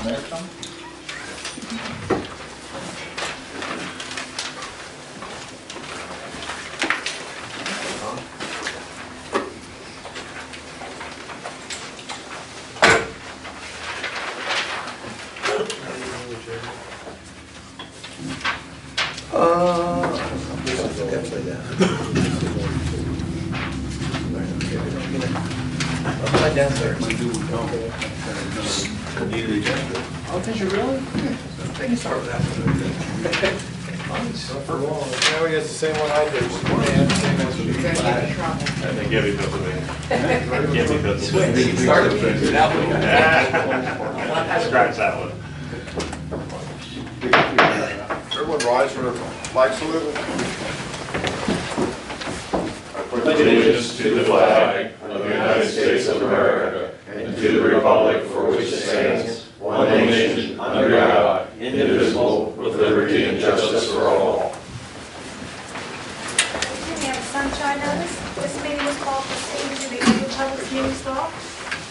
Upside down. Upside down, sir. Need an agenda. Oh, did you really? They can start with that. Now he has the same one I did. Same as you. And then give it to me. Give it to me. Start with it. Scratch that one. Everyone rise for the flag salute. Allegiance to the flag of the United States of America and to the republic for which it stands, one nation, under God, indivisible, with liberty and justice for all. We have a sunshine notice. This meeting was called for to the Open Public Meetings Law.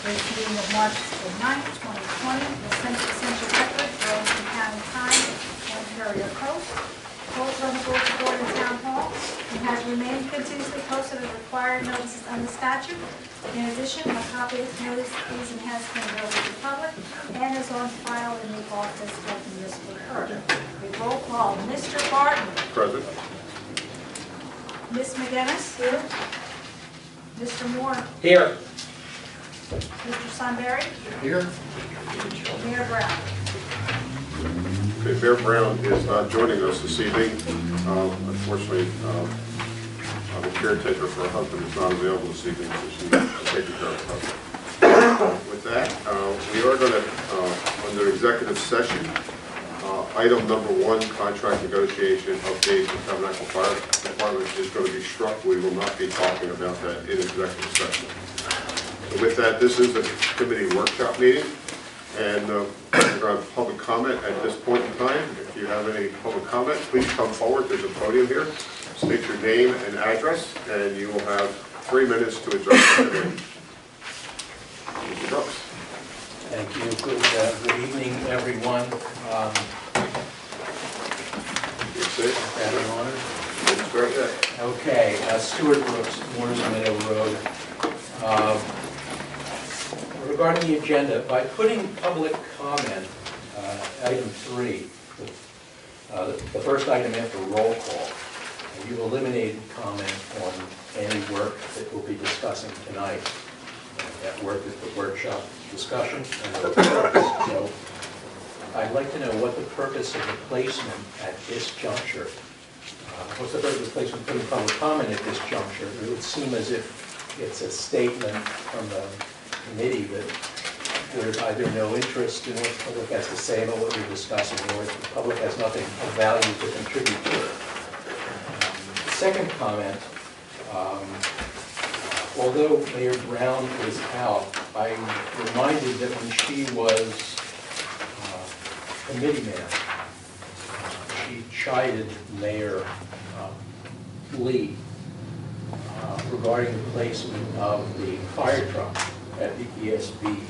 This meeting of March 9th, 2020, the Central Record, Burlington County Times, Ontario Coast. Posted on the bulletin board in Town Hall. It has remained continuously posted as required notices under statute. In addition, a copy of this notice is and has been available to the public and is on file in the office of the municipal clerk. We roll call. Mr. Barton. Present. Ms. McGinnis. Here. Mr. Moore. Here. Mr. Sunbury. Here. Mayor Brown. Okay, Mayor Brown is not joining us this evening. Unfortunately, the caretaker for her husband is not available this evening, so she's taking care of her husband. With that, we are going to, under executive session, item number 1, contract negotiation update for Tabernacle Fire Department is going to be struck. We will not be talking about that in executive session. So with that, this is a committee workshop meeting. And we're going to have public comment at this point in time. If you have any public comment, please come forward. There's a podium here. State your name and address, and you will have 3 minutes to address the committee. Mr. Brooks. Thank you. Good evening, everyone. That an honor? Start that. Okay, Stuart Brooks, Moore's Meadow Road. Regarding the agenda, by putting public comment, item 3, the first item after roll call, you eliminated comment on any work that we'll be discussing tonight. That work is the workshop discussion. So I'd like to know what the purpose of the placement at this juncture. What's the purpose of placement putting public comment at this juncture? It would seem as if it's a statement from the committee that there's either no interest in what the public has to say about what we're discussing, or the public has nothing of value to contribute to it. The second comment, although Mayor Brown is out, I'm reminded that when she was committee man, she chided Mayor Lee regarding the placement of the fire truck at the ESB.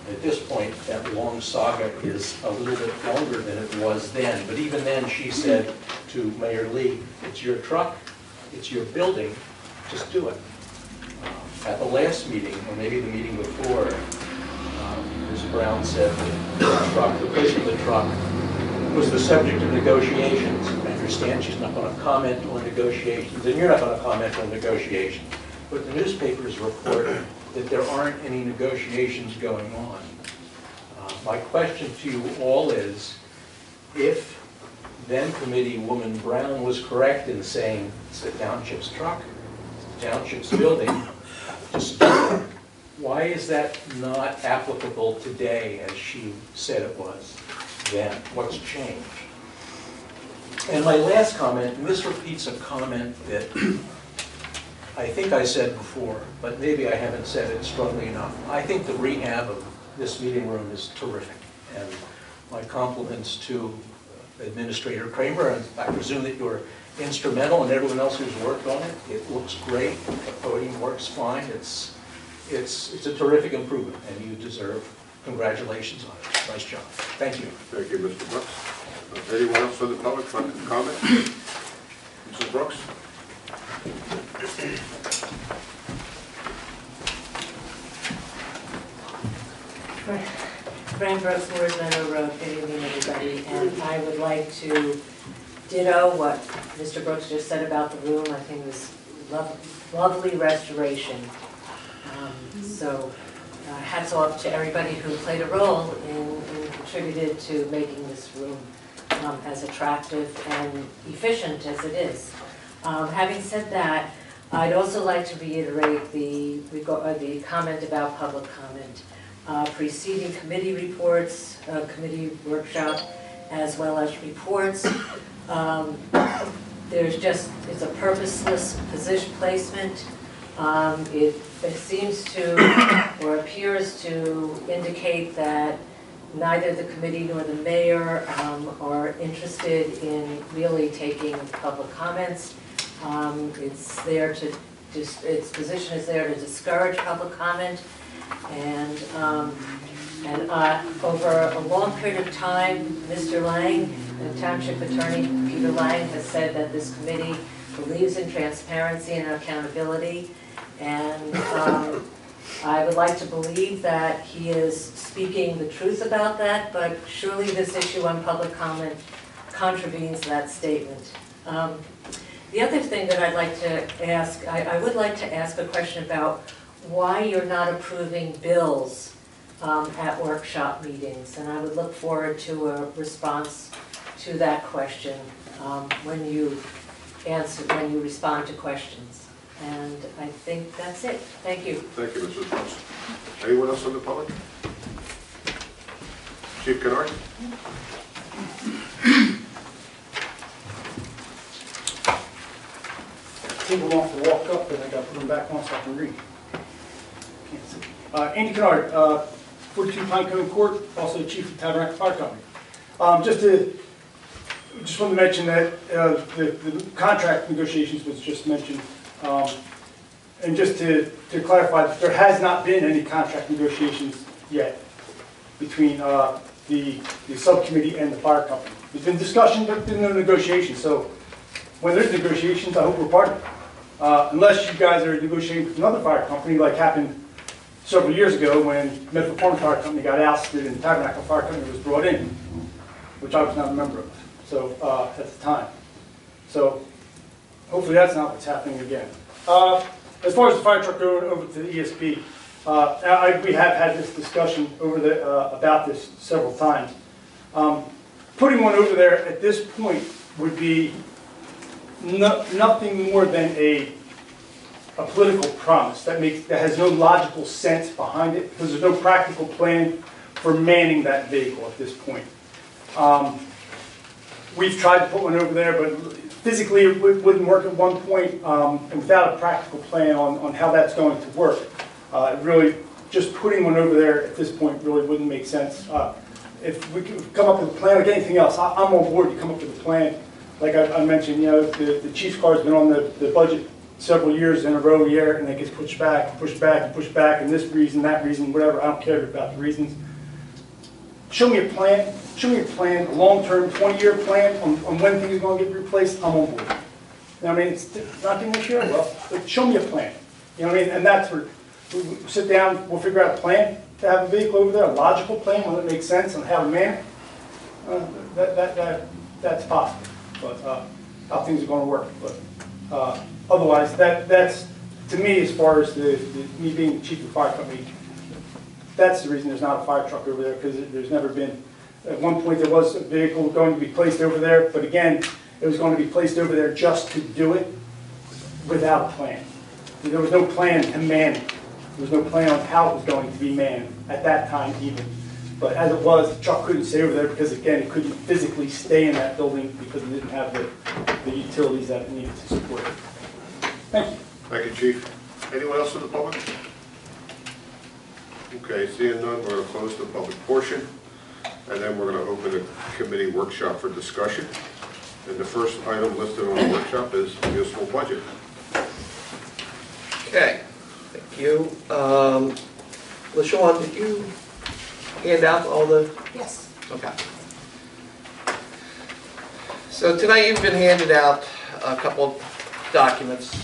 At this point, that long saga is a little bit longer than it was then, but even then she said to Mayor Lee, it's your truck, it's your building, just do it. At the last meeting, or maybe the meeting before, Ms. Brown said that the placement of the truck was the subject of negotiations. I understand she's not going to comment on negotiations, and you're not going to comment on negotiations. But the newspapers report that there aren't any negotiations going on. My question to you all is, if then Committee Woman Brown was correct in saying it's the Township's truck, it's the Township's building, just why is that not applicable today as she said it was then? What's changed? And my last comment, and this repeats a comment that I think I said before, but maybe I haven't said it strongly enough. I think the rehab of this meeting room is terrific, and my compliments to Administrator Kramer, and I presume that you're instrumental and everyone else who's worked on it. It looks great, the podium works fine, it's a terrific improvement, and you deserve congratulations on it. Nice job. Thank you. Thank you, Mr. Brooks. Anyone else from the public like to comment? Mrs. Brooks? Fran Brooks, Moore's Meadow Road, good evening, everybody. And I would like to ditto what Mr. Brooks just said about the room. I think it was lovely restoration. So hats off to everybody who played a role and contributed to making this room as attractive and efficient as it is. Having said that, I'd also like to reiterate the comment about public comment. Preceding committee reports, committee workshop, as well as reports. It's a purposeless position placement. It seems to, or appears to indicate that neither the committee nor the mayor are interested in really taking public comments. Its position is there to discourage public comment. And over a long period of time, Mr. Lang, the Township Attorney Peter Lang, has said that this committee believes in transparency and accountability. And I would like to believe that he is speaking the truth about that, but surely this issue on public comment contravenes that statement. The other thing that I'd like to ask, I would like to ask a question about why you're not approving bills at workshop meetings, and I would look forward to a response to that question when you respond to questions. And I think that's it. Thank you. Thank you, Mrs. Brooks. Anyone else from the public? Chief Kennard? Take them off the walk up, and I got to put them back on so I can read. Can't see. Andy Kennard, 42 Pinecone Court, also Chief of Tabernacle Fire Company. Just wanted to mention that the contract negotiations was just mentioned. And just to clarify, there has not been any contract negotiations yet between the subcommittee and the fire company. There's been discussion, but there's no negotiations. So when there's negotiations, I hope we're part of it. Unless you guys are negotiating with another fire company, like happened several years ago when Medford Farm Fire Company got ousted and Tabernacle Fire Company was brought in, which I was not a member of. So at the time. So hopefully that's not what's happening again. As far as the fire truck going over to the ESP, we have had this discussion about this several times. Putting one over there at this point would be nothing more than a political promise that has no logical sense behind it, because there's no practical plan for manning that vehicle at this point. We've tried to put one over there, but physically it wouldn't work at one point, and without a practical plan on how that's going to work. Really, just putting one over there at this point really wouldn't make sense. If we could come up with a plan, like anything else, I'm on board to come up with a plan. Like I mentioned, the chief's car has been on the budget several years in a row here, and it gets pushed back, pushed back, and pushed back, and this reason, that reason, whatever. I don't care about the reasons. Show me a plan. Show me a plan, a long-term, 20-year plan on when things are going to get replaced. I'm on board. You know what I mean? It's not being this year. Well, but show me a plan. You know what I mean? And that's where we sit down. We'll figure out a plan to have a vehicle over there, a logical plan, one that makes sense on how to man it. That's possible. But how things are going to work. But otherwise, that's to me, as far as me being the chief of the fire company, that's the reason there's not a fire truck over there, because there's never been. At one point, there was a vehicle going to be placed over there, but again, it was going to be placed over there just to do it without a plan. There was no plan to man it. There was no plan on how it was going to be manned at that time even. But as it was, the truck couldn't stay over there because, again, it couldn't physically stay in that building because it didn't have the utilities that it needed to support it. Thank you. Thank you, Chief. Anyone else in the public? Okay, seeing none, we're going to close the public portion, and then we're going to open a committee workshop for discussion. And the first item listed on the workshop is municipal budget. Okay, thank you. LaShawn, did you hand out all the, Yes. okay. So tonight you've been handed out a couple documents.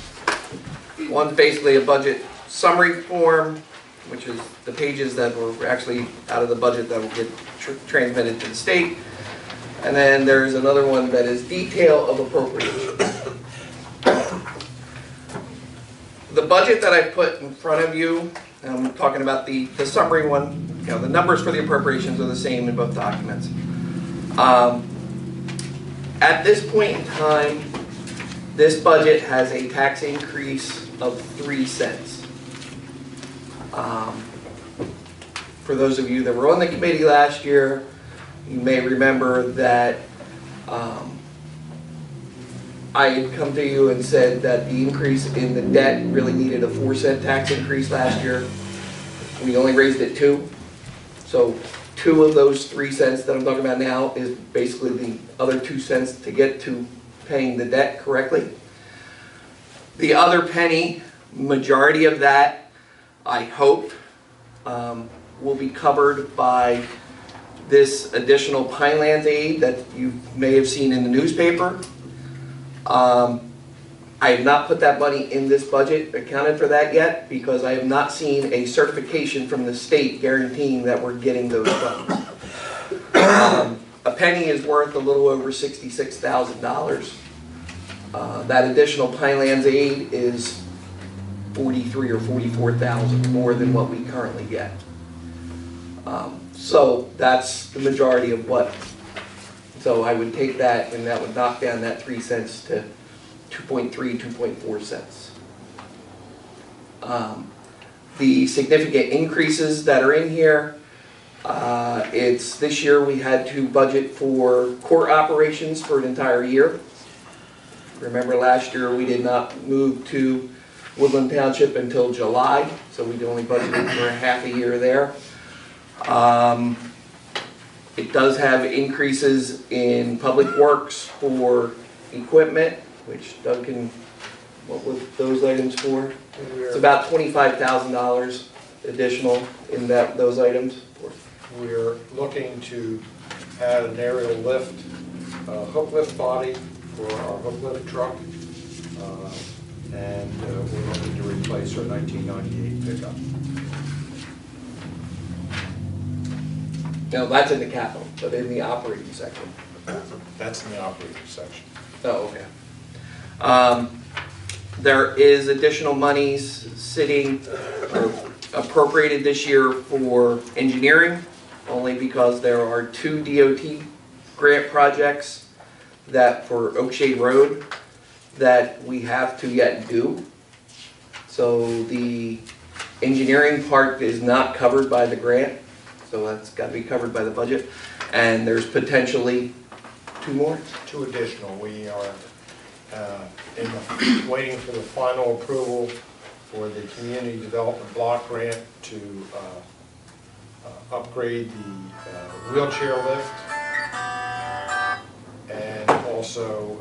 One's basically a budget summary form, which is the pages that were actually out of the budget that will get transmitted to the state. And then there's another one that is detail of appropriations. The budget that I put in front of you, and I'm talking about the summary one, you know, the numbers for the appropriations are the same in both documents. At this point in time, this budget has a tax increase of 3 cents. For those of you that were on the committee last year, you may remember that I had come to you and said that the increase in the debt really needed a 4-cent tax increase last year. We only raised it 2. So 2 of those 3 cents that I'm talking about now is basically the other 2 cents to get to paying the debt correctly. The other penny, majority of that, I hope, will be covered by this additional Pinelands aid that you may have seen in the newspaper. I have not put that money in this budget, accounted for that yet, because I have not seen a certification from the state guaranteeing that we're getting those funds. A penny is worth a little over $66,000. That additional Pinelands aid is $43,000 or $44,000 more than what we currently get. So that's the majority of what. So I would take that, and that would knock down that 3 cents to 2.3, 2.4 cents. The significant increases that are in here, it's this year we had to budget for court operations for an entire year. Remember last year we did not move to Woodland Township until July, so we'd only budgeted for a half a year there. It does have increases in public works for equipment, which Doug can, what were those items for? It's about $25,000 additional in those items. We're looking to add an aerial lift, hook lift body for our hook lift truck. And we're looking to replace our 1998 pickup. No, that's in the capital, but in the operating section. That's in the operating section. Oh, okay. There is additional monies sitting or appropriated this year for engineering, only because there are 2 DOT grant projects that for Oakshade Road that we have to yet do. So the engineering part is not covered by the grant, so that's got to be covered by the budget. And there's potentially 2 more. 2 additional. We are waiting for the final approval for the Community Development Block Grant to upgrade the wheelchair lift and also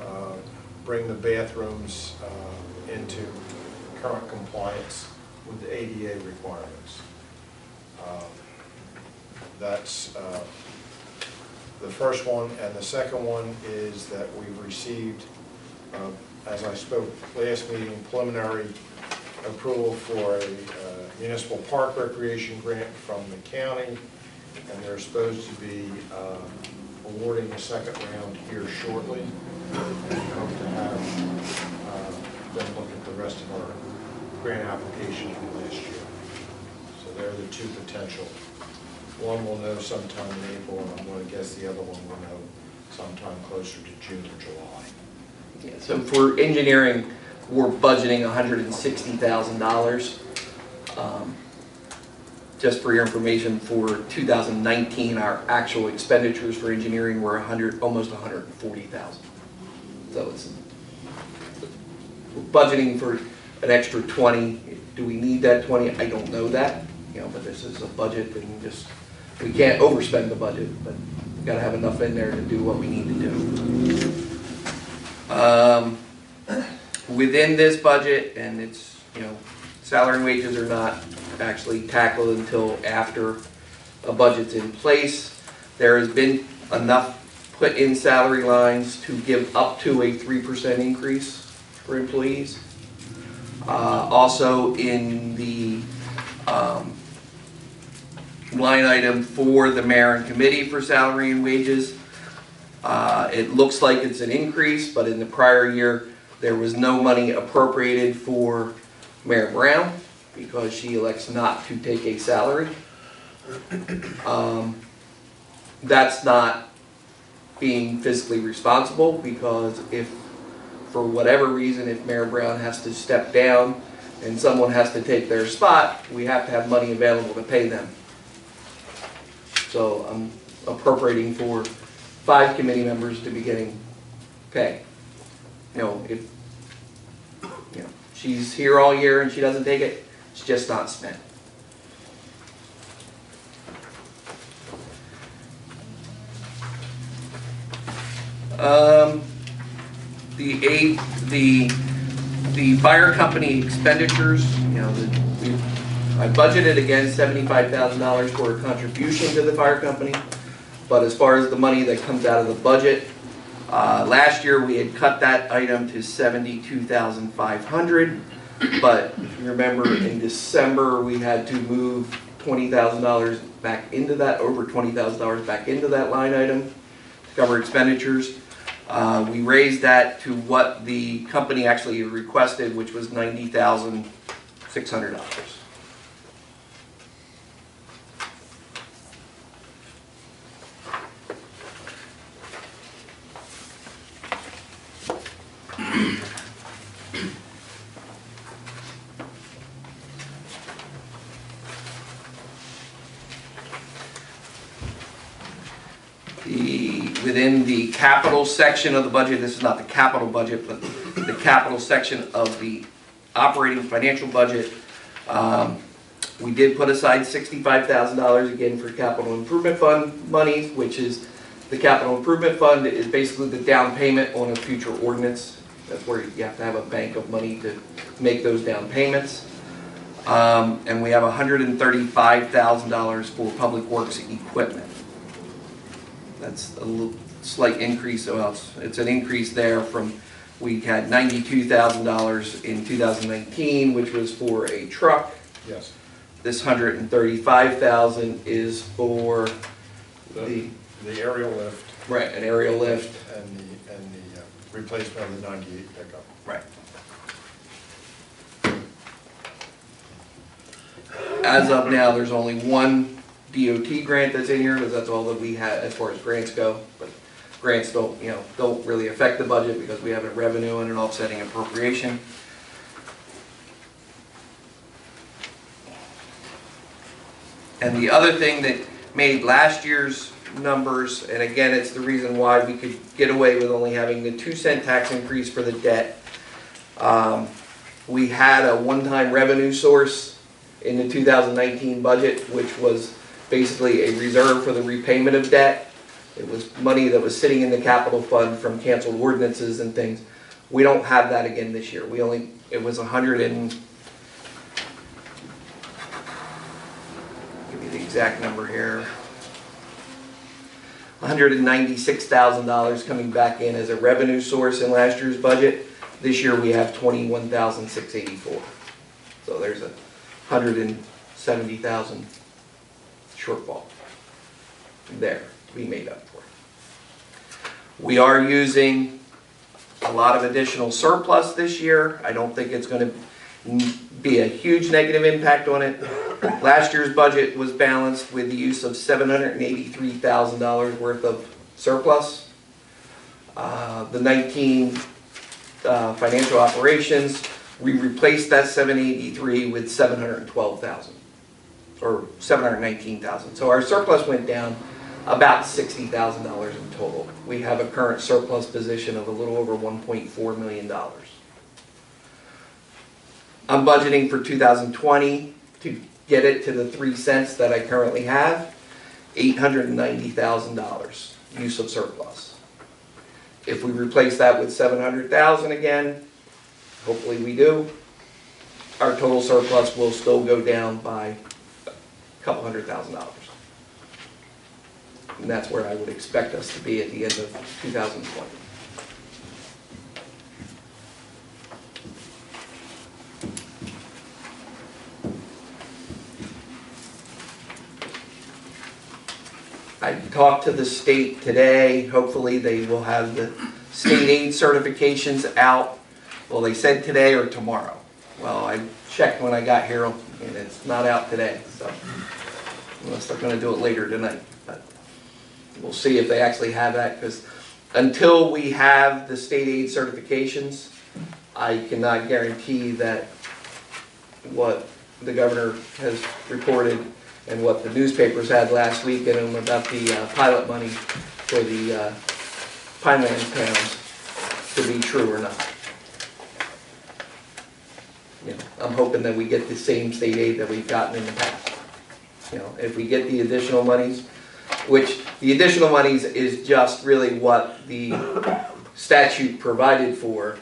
bring the bathrooms into current compliance with the ADA requirements. That's the first one, and the second one is that we've received, as I spoke last meeting, preliminary approval for a municipal park recreation grant from the county, and they're supposed to be awarding the second round here shortly, and we hope to have them look at the rest of our grant application from last year. So they're the 2 potential. One will know sometime in April, and I'm going to guess the other one will know sometime closer to June or July. Yeah, so for engineering, we're budgeting $160,000. Just for your information, for 2019, our actual expenditures for engineering were almost $140,000. So it's we're budgeting for an extra 20. Do we need that 20? I don't know that, you know, but this is a budget, and just we can't overspend the budget, but we've got to have enough in there to do what we need to do. Within this budget, and it's, you know, salary and wages are not actually tackled until after a budget's in place. There has been enough put in salary lines to give up to a 3% increase for employees. Also in the line item for the mayor and committee for salary and wages, it looks like it's an increase, but in the prior year, there was no money appropriated for Mayor Brown because she elects not to take a salary. That's not being fiscally responsible, because if, for whatever reason, if Mayor Brown has to step down and someone has to take their spot, we have to have money available to pay them. So I'm appropriating for 5 committee members to be getting pay. You know, if she's here all year and she doesn't take it, it's just not spent. The fire company expenditures, I budgeted again $75,000 for a contribution to the fire company, but as far as the money that comes out of the budget, last year we had cut that item to $72,500, but if you remember in December we had to move $20,000 back into that, over $20,000 back into that line item to cover expenditures. We raised that to what the company actually requested, which was $90,600. Within the capital section of the budget, this is not the capital budget, but the capital section of the operating financial budget, we did put aside $65,000 again for capital improvement fund money, which is, the capital improvement fund is basically the down payment on a future ordinance. That's where you have to have a bank of money to make those down payments. And we have $135,000 for public works equipment. That's a little slight increase. Well, it's an increase there from, we had $92,000 in 2019, which was for a truck. Yes. This $135,000 is for the aerial lift. Right, an aerial lift. And the replacement of the 98 pickup. Right. As of now, there's only one DOT grant that's in here, because that's all that we had as far as grants go. But grants don't really affect the budget because we have a revenue and an offsetting appropriation. And the other thing that made last year's numbers, and again, it's the reason why we could get away with only having the 2-cent tax increase for the debt. We had a one-time revenue source in the 2019 budget, which was basically a reserve for the repayment of debt. It was money that was sitting in the capital fund from canceled ordinances and things. We don't have that again this year. It was give me the exact number here. $196,000 coming back in as a revenue source in last year's budget. This year we have $21,684. So there's a $170,000 shortfall there to be made up for. We are using a lot of additional surplus this year. I don't think it's going to be a huge negative impact on it. Last year's budget was balanced with the use of $783,000 worth of surplus. The 19 financial operations, we replaced that 783 with 712,000 or 719,000. So our surplus went down about $60,000 in total. We have a current surplus position of a little over $1.4 million. I'm budgeting for 2020 to get it to the 3 cents that I currently have, $890,000 use of surplus. If we replace that with 700,000 again, hopefully we do, our total surplus will still go down by a couple $100,000. And that's where I would expect us to be at the end of 2020. I talked to the state today. Hopefully they will have the state aid certifications out. Well, they said today or tomorrow. Well, I checked when I got here and it's not out today, so unless they're gonna do it later tonight. But we'll see if they actually have that, because until we have the state aid certifications, I cannot guarantee that what the governor has reported and what the newspapers had last week and about the pilot money for the Pineland towns to be true or not. You know, I'm hoping that we get the same state aid that we've gotten in the past. You know, if we get the additional monies, which the additional monies is just really what the statute provided for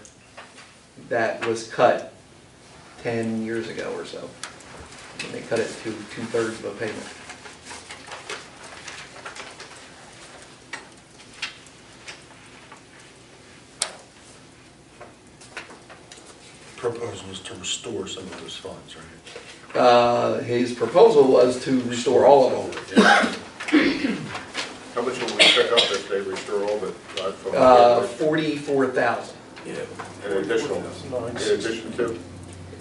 that was cut 10 years ago or so. And they cut it to 2/3 of a payment. Proposal is to restore some of those funds, right? His proposal was to restore all of them. How much will we pick up if they restore all of it? 44,000. Yeah. In addition to?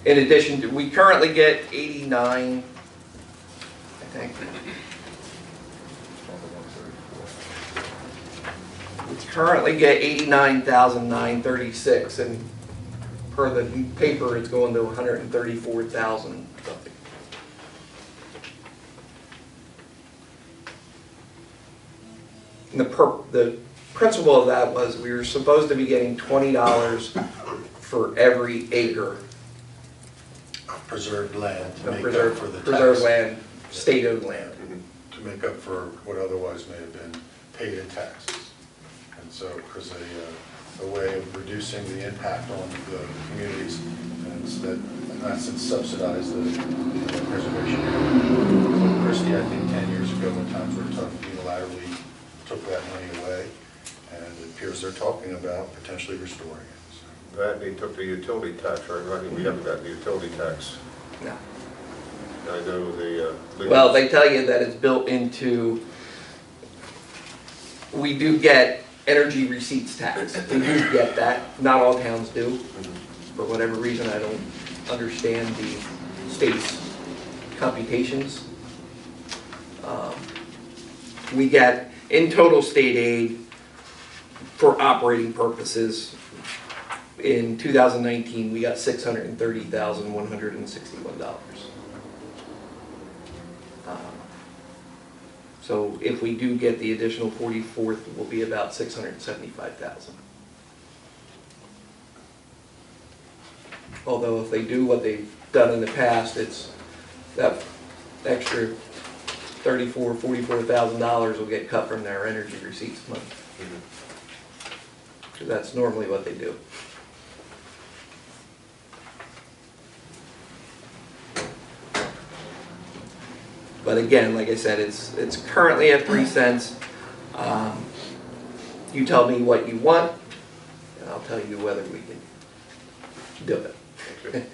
In addition to, we currently get 89, I think. We currently get 89,936, and per the paper, it's going to 134,000 something. And the principle of that was we were supposed to be getting $20 for every acre Preserved land to of make preserved, up for the tax. preserved land, state-owned land. To make up for what otherwise may have been paid in taxes. And so, because a way of reducing the impact on the communities, and so that, in that sense, subsidize the preservation area. So Christie, I think 10 years ago, when times were tough, unilaterally took that money away, and it appears they're talking about potentially restoring it. So. That, they took the utility tax, right? I think we haven't got the utility tax. No. I know the. Well, they tell you that it's built into, we do get energy receipts tax. We do get that. Not all towns do. For whatever reason, I don't understand the state's computations. We get, in total state aid for operating purposes, in 2019, we got $630,161. So if we do get the additional 44th, it will be about 675,000. Although if they do what they've done in the past, it's that extra $44,000 will get cut from their energy receipts money. Because that's normally what they do. But again, like I said, it's currently at 3 cents. You tell me what you want, and I'll tell you whether we can do it. Okay.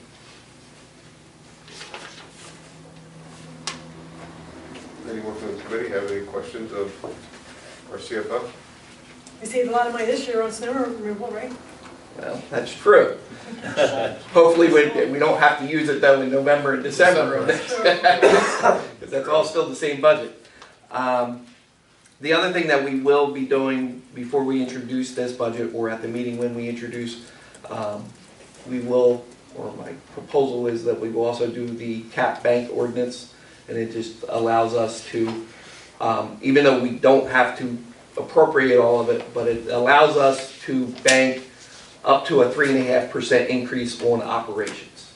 Anyone from the committee have any questions of our CFO? We saved a lot of money this year on snow removal, right? Well, that's true. Hopefully we don't have to use it though in November and December of next year. Because that's all still the same budget. The other thing that we will be doing before we introduce this budget, or at the meeting when we introduce, we will, or my proposal is that we will also do the cap bank ordinance, and it just allows us to, even though we don't have to appropriate all of it, but it allows us to bank up to a 3.5% increase on operations.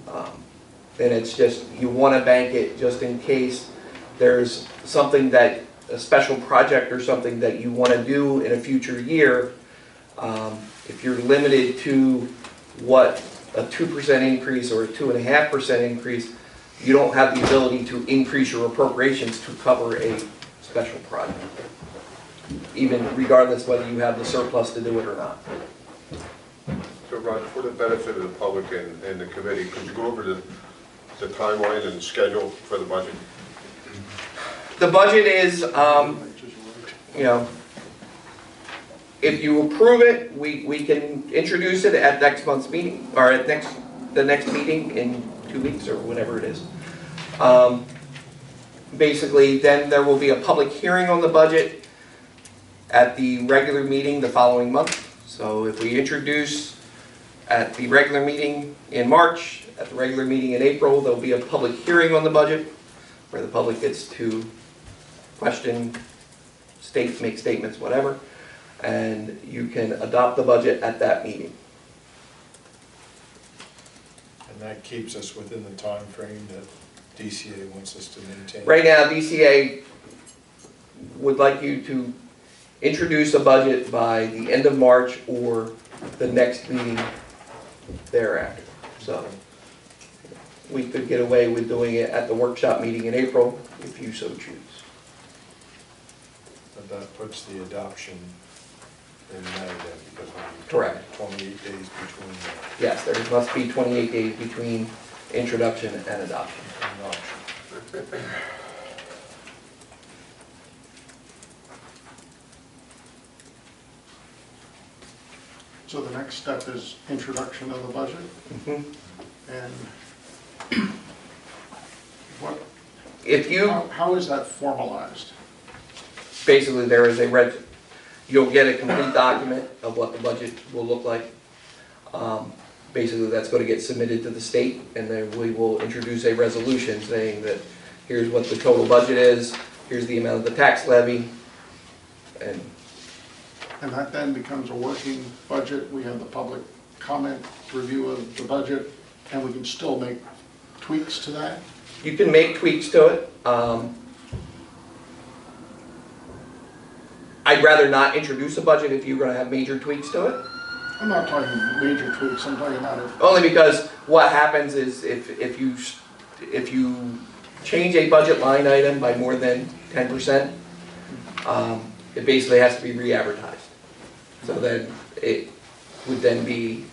And it's just, you want to bank it just in case there's something that, a special project or something that you want to do in a future year. If you're limited to what a 2% increase or a 2.5% increase, you don't have the ability to increase your appropriations to cover a special project. Even regardless whether you have the surplus to do it or not. So Ron, for the benefit of the public and the committee, could you go over the timeline and schedule for the budget? The budget is, you know, if you approve it, we can introduce it at next month's meeting, or at the next meeting in 2 weeks or whatever it is. Basically, then there will be a public hearing on the budget at the regular meeting the following month. So if we introduce at the regular meeting in March, at the regular meeting in April, there'll be a public hearing on the budget where the public gets to question, make statements, whatever, and you can adopt the budget at that meeting. And that keeps us within the time frame that DCA wants us to maintain. Right now, DCA would like you to introduce a budget by the end of March or the next meeting thereafter. So we could get away with doing it at the workshop meeting in April if you so choose. But that puts the adoption in May then, because we'll be Correct. 28 days between Yes, there must be 28 days between introduction and adoption. the adoption. So the next step is introduction of the budget, Mhm. and what, If you, how is that formalized? basically there is you'll get a complete document of what the budget will look like. Basically that's going to get submitted to the state, and then we will introduce a resolution saying that here's what the total budget is, here's the amount of the tax levy, and And that then becomes a working budget, we have the public comment, review of the budget, and we can still make tweaks to that? you can make tweaks to it. I'd rather not introduce a budget if you're going to have major tweaks to it. I'm not talking major tweaks, I'm talking about if, Only because what happens is if you change a budget line item by more than 10%, it basically has to be re-advertised. So then it would then be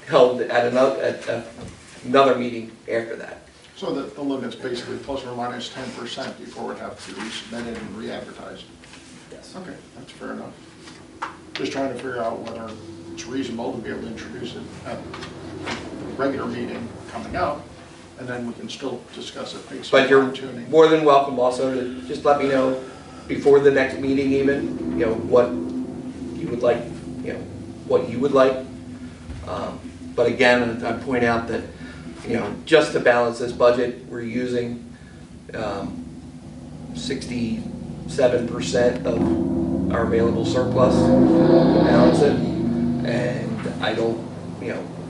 held at another meeting after that. so that the limit's basically plus or minus 10% before it have to be resubmitted and re-advertised. Yes. Okay, that's fair enough. Just trying to figure out whether it's reasonable to be able to introduce it at the regular meeting coming up, and then we can still discuss it, make some But you're fine-tuning. more than welcome also to just let me know before the next meeting even, what you would like, what you would like. But again, I point out that, just to balance this budget, we're using 67% of our available surplus to balance it. And I don't,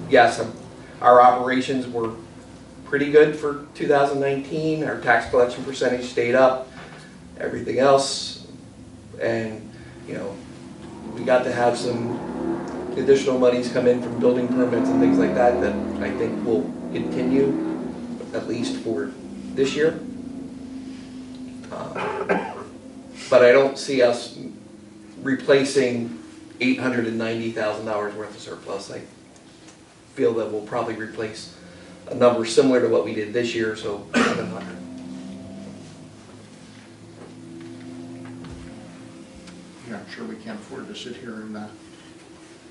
yes, our operations were pretty good for 2019. Our tax collection percentage stayed up, everything else. And, we got to have some additional monies come in from building permits and things like that I think will continue, at least for this year. But I don't see us replacing $890,000 worth of surplus. I feel that we'll probably replace a number similar to what we did this year, so 700. Yeah, I'm sure we can't afford to sit here and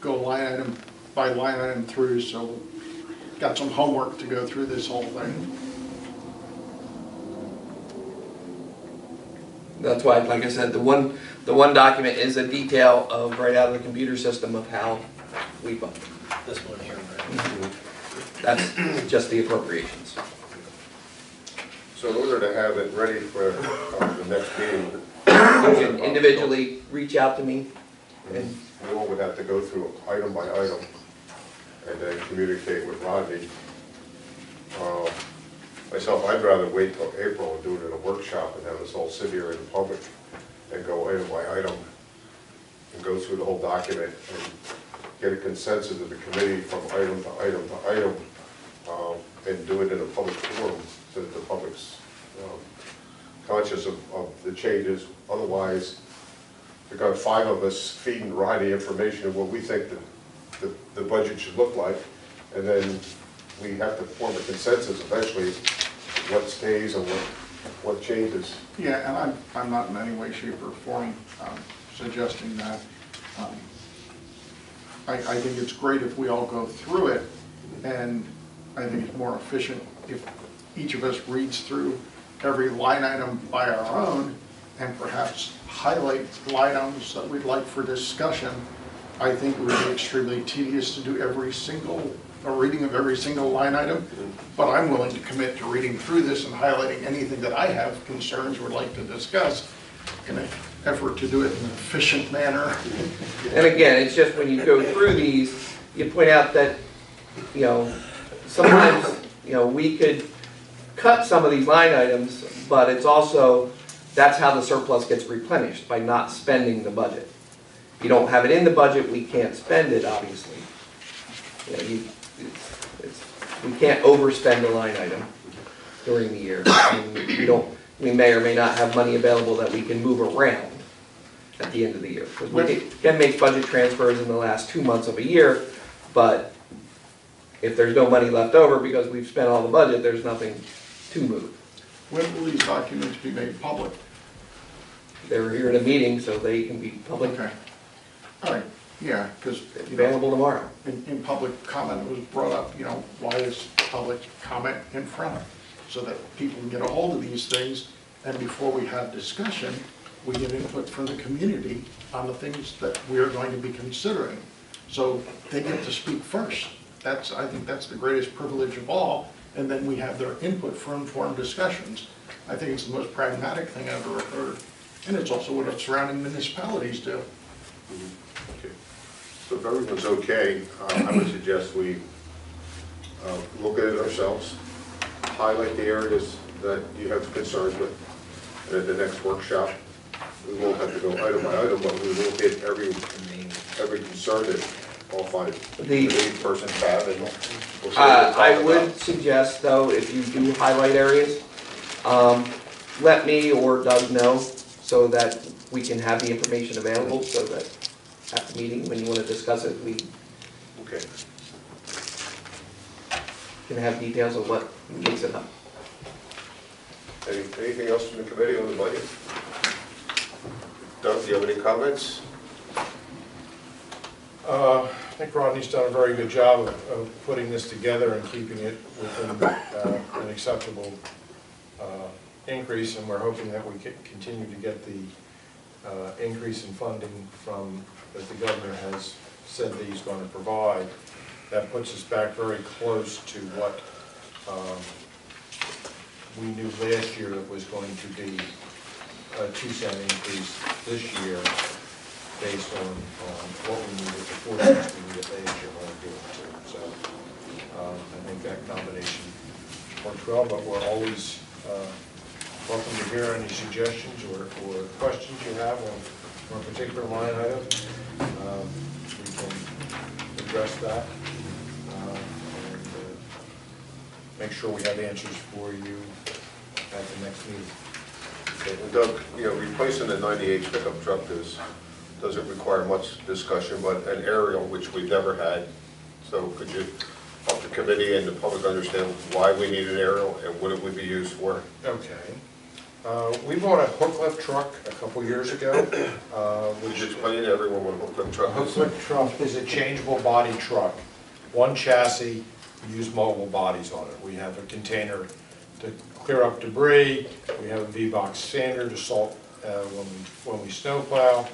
go line item by line item through, so got some homework to go through this whole thing. That's why, like I said, the one document is a detail of right out of the computer system of how we budget. This one here, right? That's just the appropriations. So in order to have it ready for the next meeting, You can individually reach out to me, and we all would have to go through item by item and then communicate with Rodney. Myself, I'd rather wait till April and do it in a workshop and have us all sit here in the public and go item by item and go through the whole document and get a consensus of the committee from item to item to item, and do it in a public forum so that the public's conscious of the changes. Otherwise, we've got 5 of us feeding Ronnie information of what we think the budget should look like, and then we have to form a consensus eventually what stays and what changes. Yeah, and I'm not in any way, shape, or form suggesting that. I think it's great if we all go through it, and I think it's more efficient if each of us reads through every line item by our own and perhaps highlight line items that we'd like for discussion. I think it would be extremely tedious to do a reading of every single line item, but I'm willing to commit to reading through this and highlighting anything that I have concerns or would like to discuss in an effort to do it in an efficient manner. And again, it's just when you go through these, you point out that, sometimes, we could cut some of these line items, but it's also, that's how the surplus gets replenished, by not spending the budget. If you don't have it in the budget, we can't spend it, obviously. We can't overspend a line item during the year. And we may or may not have money available that we can move around at the end of the year. Because we can make budget transfers in the last 2 months of a year, but if there's no money left over because we've spent all the budget, there's nothing to move. When will these documents be made public? They're here at a meeting, so they can be public, Okay. All right, yeah, because available tomorrow. in public comment, it was brought up, why is public comment in front? So that people can get a hold of these things, and before we have discussion, we get input from the community on the things that we are going to be considering. So they get to speak first. I think that's the greatest privilege of all, and then we have their input for informed discussions. I think it's the most pragmatic thing I've ever heard, and it's also what surrounding municipalities do. Okay. So if everyone's okay, I would suggest we look at it ourselves, highlight the areas that you have concerns with, and at the next workshop, we won't have to go item by item, but we will hit every concern that all 5 persons have, and we'll see what I would suggest, though, if you do highlight areas, let me or Doug know so that we can have the information available, so that at the meeting, when you want to discuss it, we Okay. can have details of what makes it up. Anything else from the committee on the budget? Doug, do you have any comments? I think Rodney's done a very good job of putting this together and keeping it within an acceptable increase, and we're hoping that we can continue to get the increase in funding that the governor has said that he's going to provide. That puts us back very close to what we knew last year it was going to be a 2-cent increase this year based on what we needed, the 4 cents we needed last year when we did it. So I think that combination works well, but we're always welcome to hear any suggestions or questions you have on a particular line item. We can address that and make sure we have answers for you at the next meeting. Okay. And Doug, replacing the 98 pickup truck doesn't require much discussion, but an aerial, which we've never had. So could you help the committee and the public understand why we need an aerial and what it would be used for? Okay. We bought a hook lift truck a couple years ago. Would you explain to everyone what a hook lift truck A hook is? lift truck is a changeable body truck. One chassis, we use multiple bodies on it. We have a container to clear up debris. We have a V-box sander to salt when we snowplow.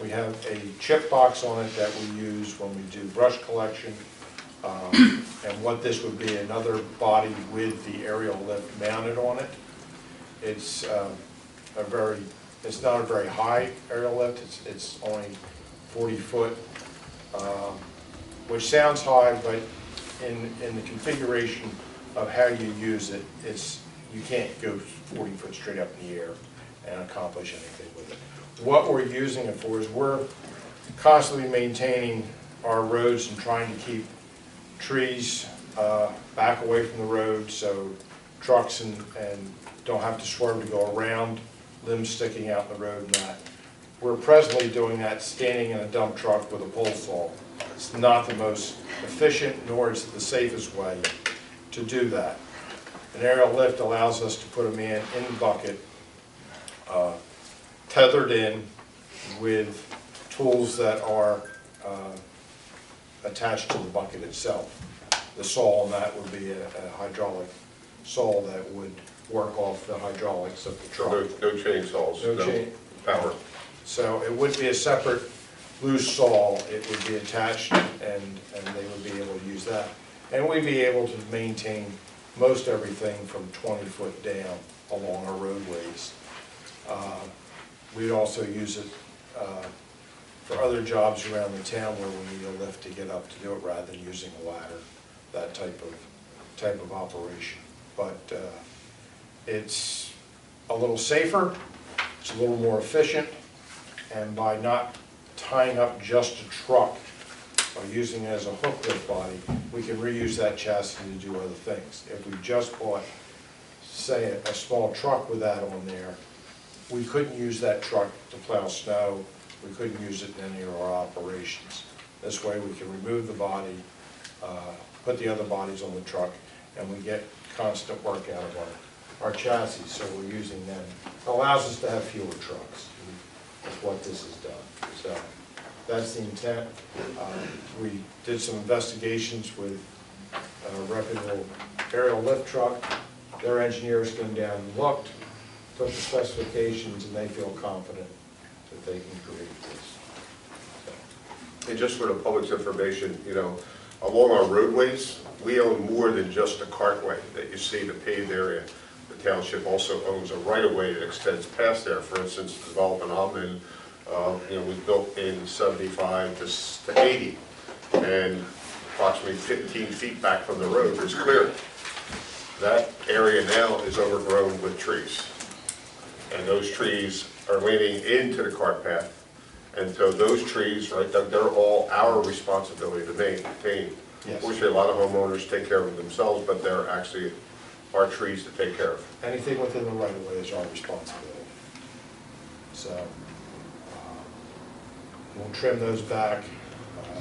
We have a chip box on it that we use when we do brush collection. And what this would be, another body with the aerial lift mounted on it. It's it's not a very high aerial lift. It's only 40 foot, which sounds high, but in the configuration of how you use it, you can't go 40 foot straight up in the air and accomplish anything with it. What we're using it for is we're constantly maintaining our roads and trying to keep trees back away from the road, so trucks and don't have to swerve to go around limbs sticking out in the road and that. We're presently doing that standing in a dump truck with a pole saw. It's not the most efficient nor is it the safest way to do that. An aerial lift allows us to put a man in the bucket, tethered in with tools that are attached to the bucket itself. The saw on that would be a hydraulic saw that would work off the hydraulics of the truck. No chainsaws, No no chain. power. So it would be a separate loose saw. It would be attached and they would be able to use that. And we'd be able to maintain most everything from 20 foot down along our roadways. We'd also use it for other jobs around the town where we need a lift to get up to do it rather than using a ladder, that type of operation. But it's a little safer, it's a little more efficient, and by not tying up just a truck or using it as a hook lift body, we can reuse that chassis to do other things. If we just bought, say, a small truck with that on there, we couldn't use that truck to plow snow, we couldn't use it in any of our operations. This way we can remove the body, put the other bodies on the truck, and we get constant work out of our chassis, so we're using them. It allows us to have fewer trucks. That's what this has done. So that's the intent. We did some investigations with a reputable aerial lift truck. Their engineers came down and looked, took the specifications, and they feel confident that they can create this. And just for the public's information, you know, along our roadways, we own more than just a cartway that you see, the paved area. The township also owns a right-of-way that extends past there. For instance, the development I'm in, was built in 75 to 80, and approximately 15 feet back from the road is clear. That area now is overgrown with trees, and those trees are leaning into the cart path. And so those trees, right, they're all our responsibility to maintain. Yes. Fortunately, a lot of homeowners take care of them themselves, but they're actually our trees to take care of. Anything within the right of way is our responsibility. So we'll trim those back.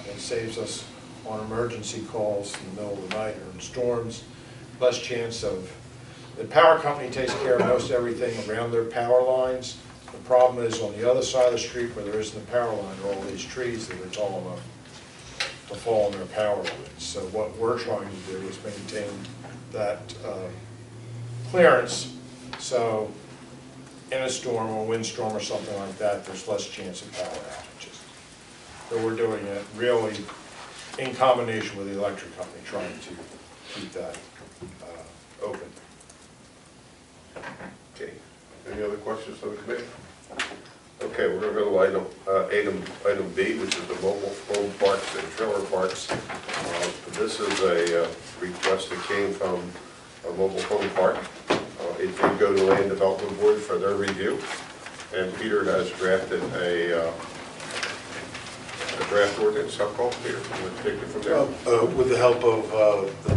It saves us on emergency calls in the middle of the night or in storms. Less chance of, the power company takes care of most everything around their power lines. The problem is on the other side of the street where there isn't a power line are all these trees that are tall enough to fall on their power lines. So what we're trying to do is maintain that clearance, so in a storm or windstorm or something like that, there's less chance of power outages. So we're doing it really in combination with the electric company, trying to keep that open. Okay. Any other questions from the committee? Okay, we're going to go to item B, which is the mobile home parks and trailer parks. This is a request that came from a mobile home park. It did go to Land Development Board for their review, and Peter has drafted a draft ordinance. How called, Peter? You want to take it from there? With the help of the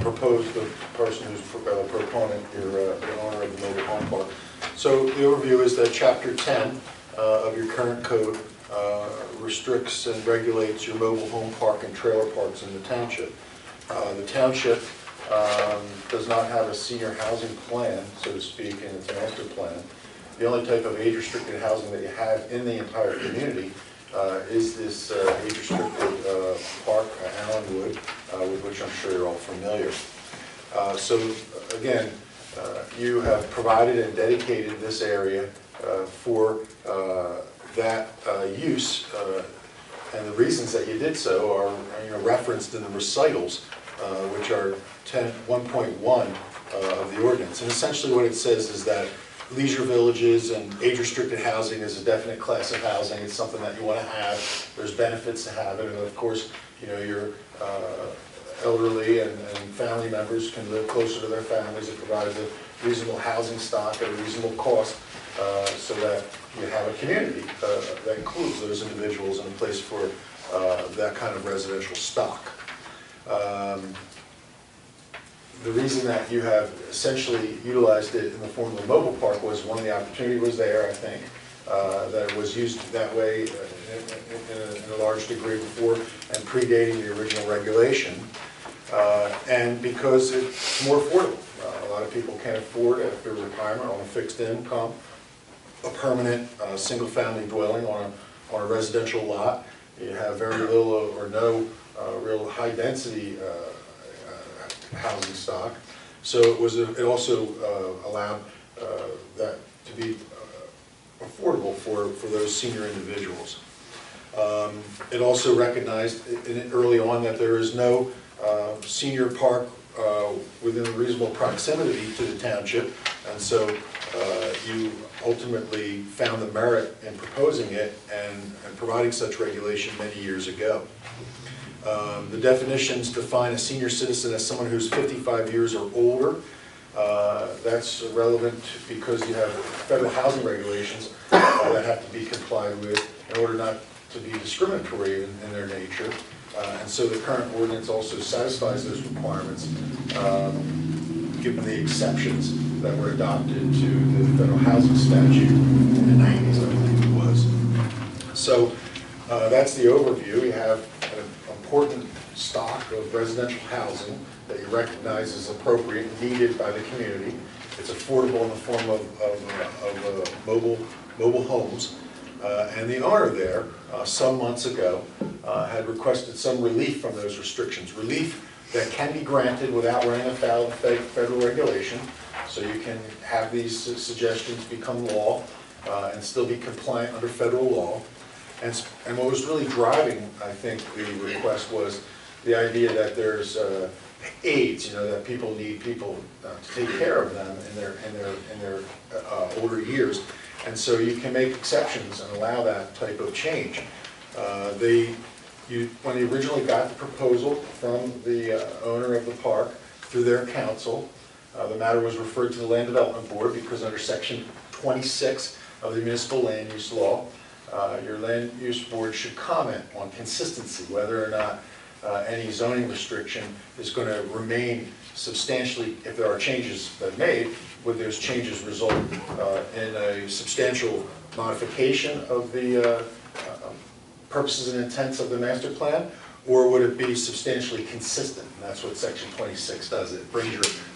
person who's proponent, your owner of the mobile home park. So the overview is that Chapter 10 of your current code restricts and regulates your mobile home park and trailer parks in the township. The township does not have a senior housing plan, so to speak, in its master plan. The only type of age-restricted housing that you have in the entire community is this age-restricted park, Allenwood, with which I'm sure you're all familiar. So again, you have provided and dedicated this area for that use, and the reasons that you did so are referenced in the recitals, which are 1.1 of the ordinance. And essentially what it says is that leisure villages and age-restricted housing is a definite class of housing. It's something that you want to have. There's benefits to have it, and of course, your elderly and family members can live closer to their families. It provides a reasonable housing stock at a reasonable cost, so that you have a community that includes those individuals and a place for the reason that you have essentially utilized it in the form of a mobile park was one of the opportunity was there, I think, that it was used that way in a large degree before and predating the original regulation. And because it's more affordable. A lot of people can't afford, after retirement, on a fixed income, a permanent single-family dwelling on a residential lot. You have very little or no real high-density housing stock. So it also allowed that to be affordable for those senior individuals. It also recognized early on that there is no senior park within reasonable proximity to the township, and so you ultimately found the merit in proposing it and providing such regulation many years ago. The definitions define a senior citizen as someone who's 55 years or older. That's relevant because you have federal housing regulations that have to be complied with in order not to be discriminatory in their nature. And so the current ordinance also satisfies those requirements, given the exceptions that were adopted to the federal housing statute in the 90s, I believe it was. So that's the overview. You have an important stock of residential housing that you recognize is appropriate and needed by the community. It's affordable in the form of mobile homes. And the owner there, some months ago, had requested some relief from those restrictions. Relief that can be granted without running afoul of federal regulation. So you can have these suggestions become law and still be compliant under federal law. And what was really driving, I think, the request was the idea that there's aides, that people need people to take care of them in their older years. And so you can make exceptions and allow that type of change. When they originally got the proposal from the owner of the park through their council, the matter was referred to the Land Development Board because under Section 26 of the Municipal Land Use Law, your Land Use Board should comment on consistency, whether or not any zoning restriction is going to remain substantially, if there are changes that are made, would those changes result in a substantial modification of the purposes and intents of the master plan, or would it be substantially consistent? And that's what Section 26 does. It brings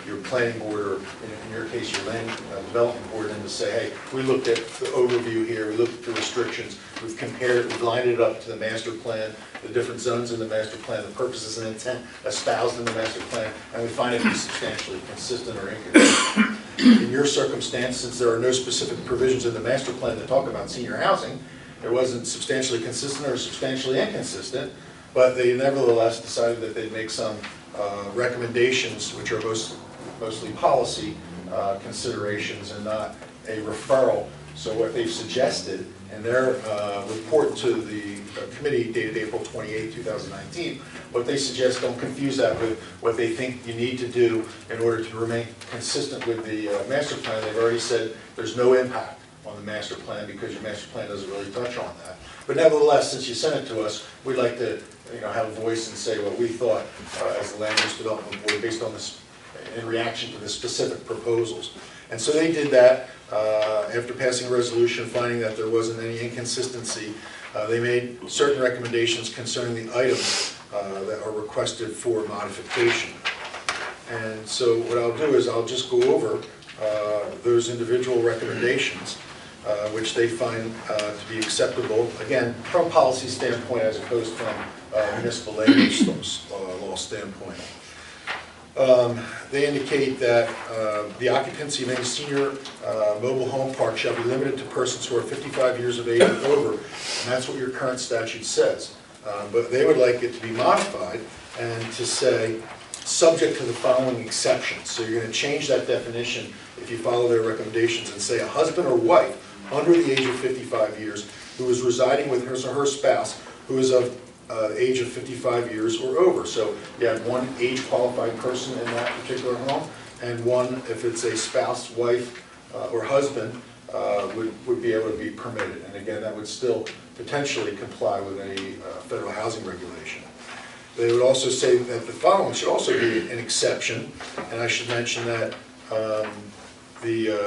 your planning board, or in your case, your land development board in to say, hey, we looked at the overview here, we looked at the restrictions, we've compared, we've lined it up to the master plan, the different zones in the master plan, the purposes and intent espoused in the master plan, and we find it to be substantially consistent or inconsistent. In your circumstance, since there are no specific provisions in the master plan that talk about senior housing, it wasn't substantially consistent or substantially inconsistent, but they nevertheless decided that they'd make some recommendations, which are mostly policy considerations and not a referral. So what they've suggested in their report to the committee dated April 28, 2019, what they suggest, don't confuse that with what they think you need to do in order to remain consistent with the master plan. They've already said there's no impact on the master plan because your master plan doesn't really touch on that. But nevertheless, since you sent it to us, we'd like to have a voice and say what we thought as the Land Use Development Board based on this, in reaction to the specific proposals. And so they did that after passing a resolution finding that there wasn't any inconsistency. They made certain recommendations concerning the items that are requested for modification. And so what I'll do is I'll just go over those individual recommendations, which they find to be acceptable, again, from a policy standpoint as opposed from municipal land use law standpoint. They indicate that the occupancy of any senior mobile home park shall be limited to persons who are 55 years of age or over, and that's what your current statute says. But they would like it to be modified and to say, subject to the following exceptions. So you're going to change that definition if you follow their recommendations and say a husband or wife under the age of 55 years who is residing with his or her spouse who is of age of 55 years or over. So you have one age-qualified person in that particular home, and one, if it's a spouse, wife, or husband, would be able to be permitted. And again, that would still potentially comply with any federal housing regulation. They would also say that the following should also be an exception, and I should mention that the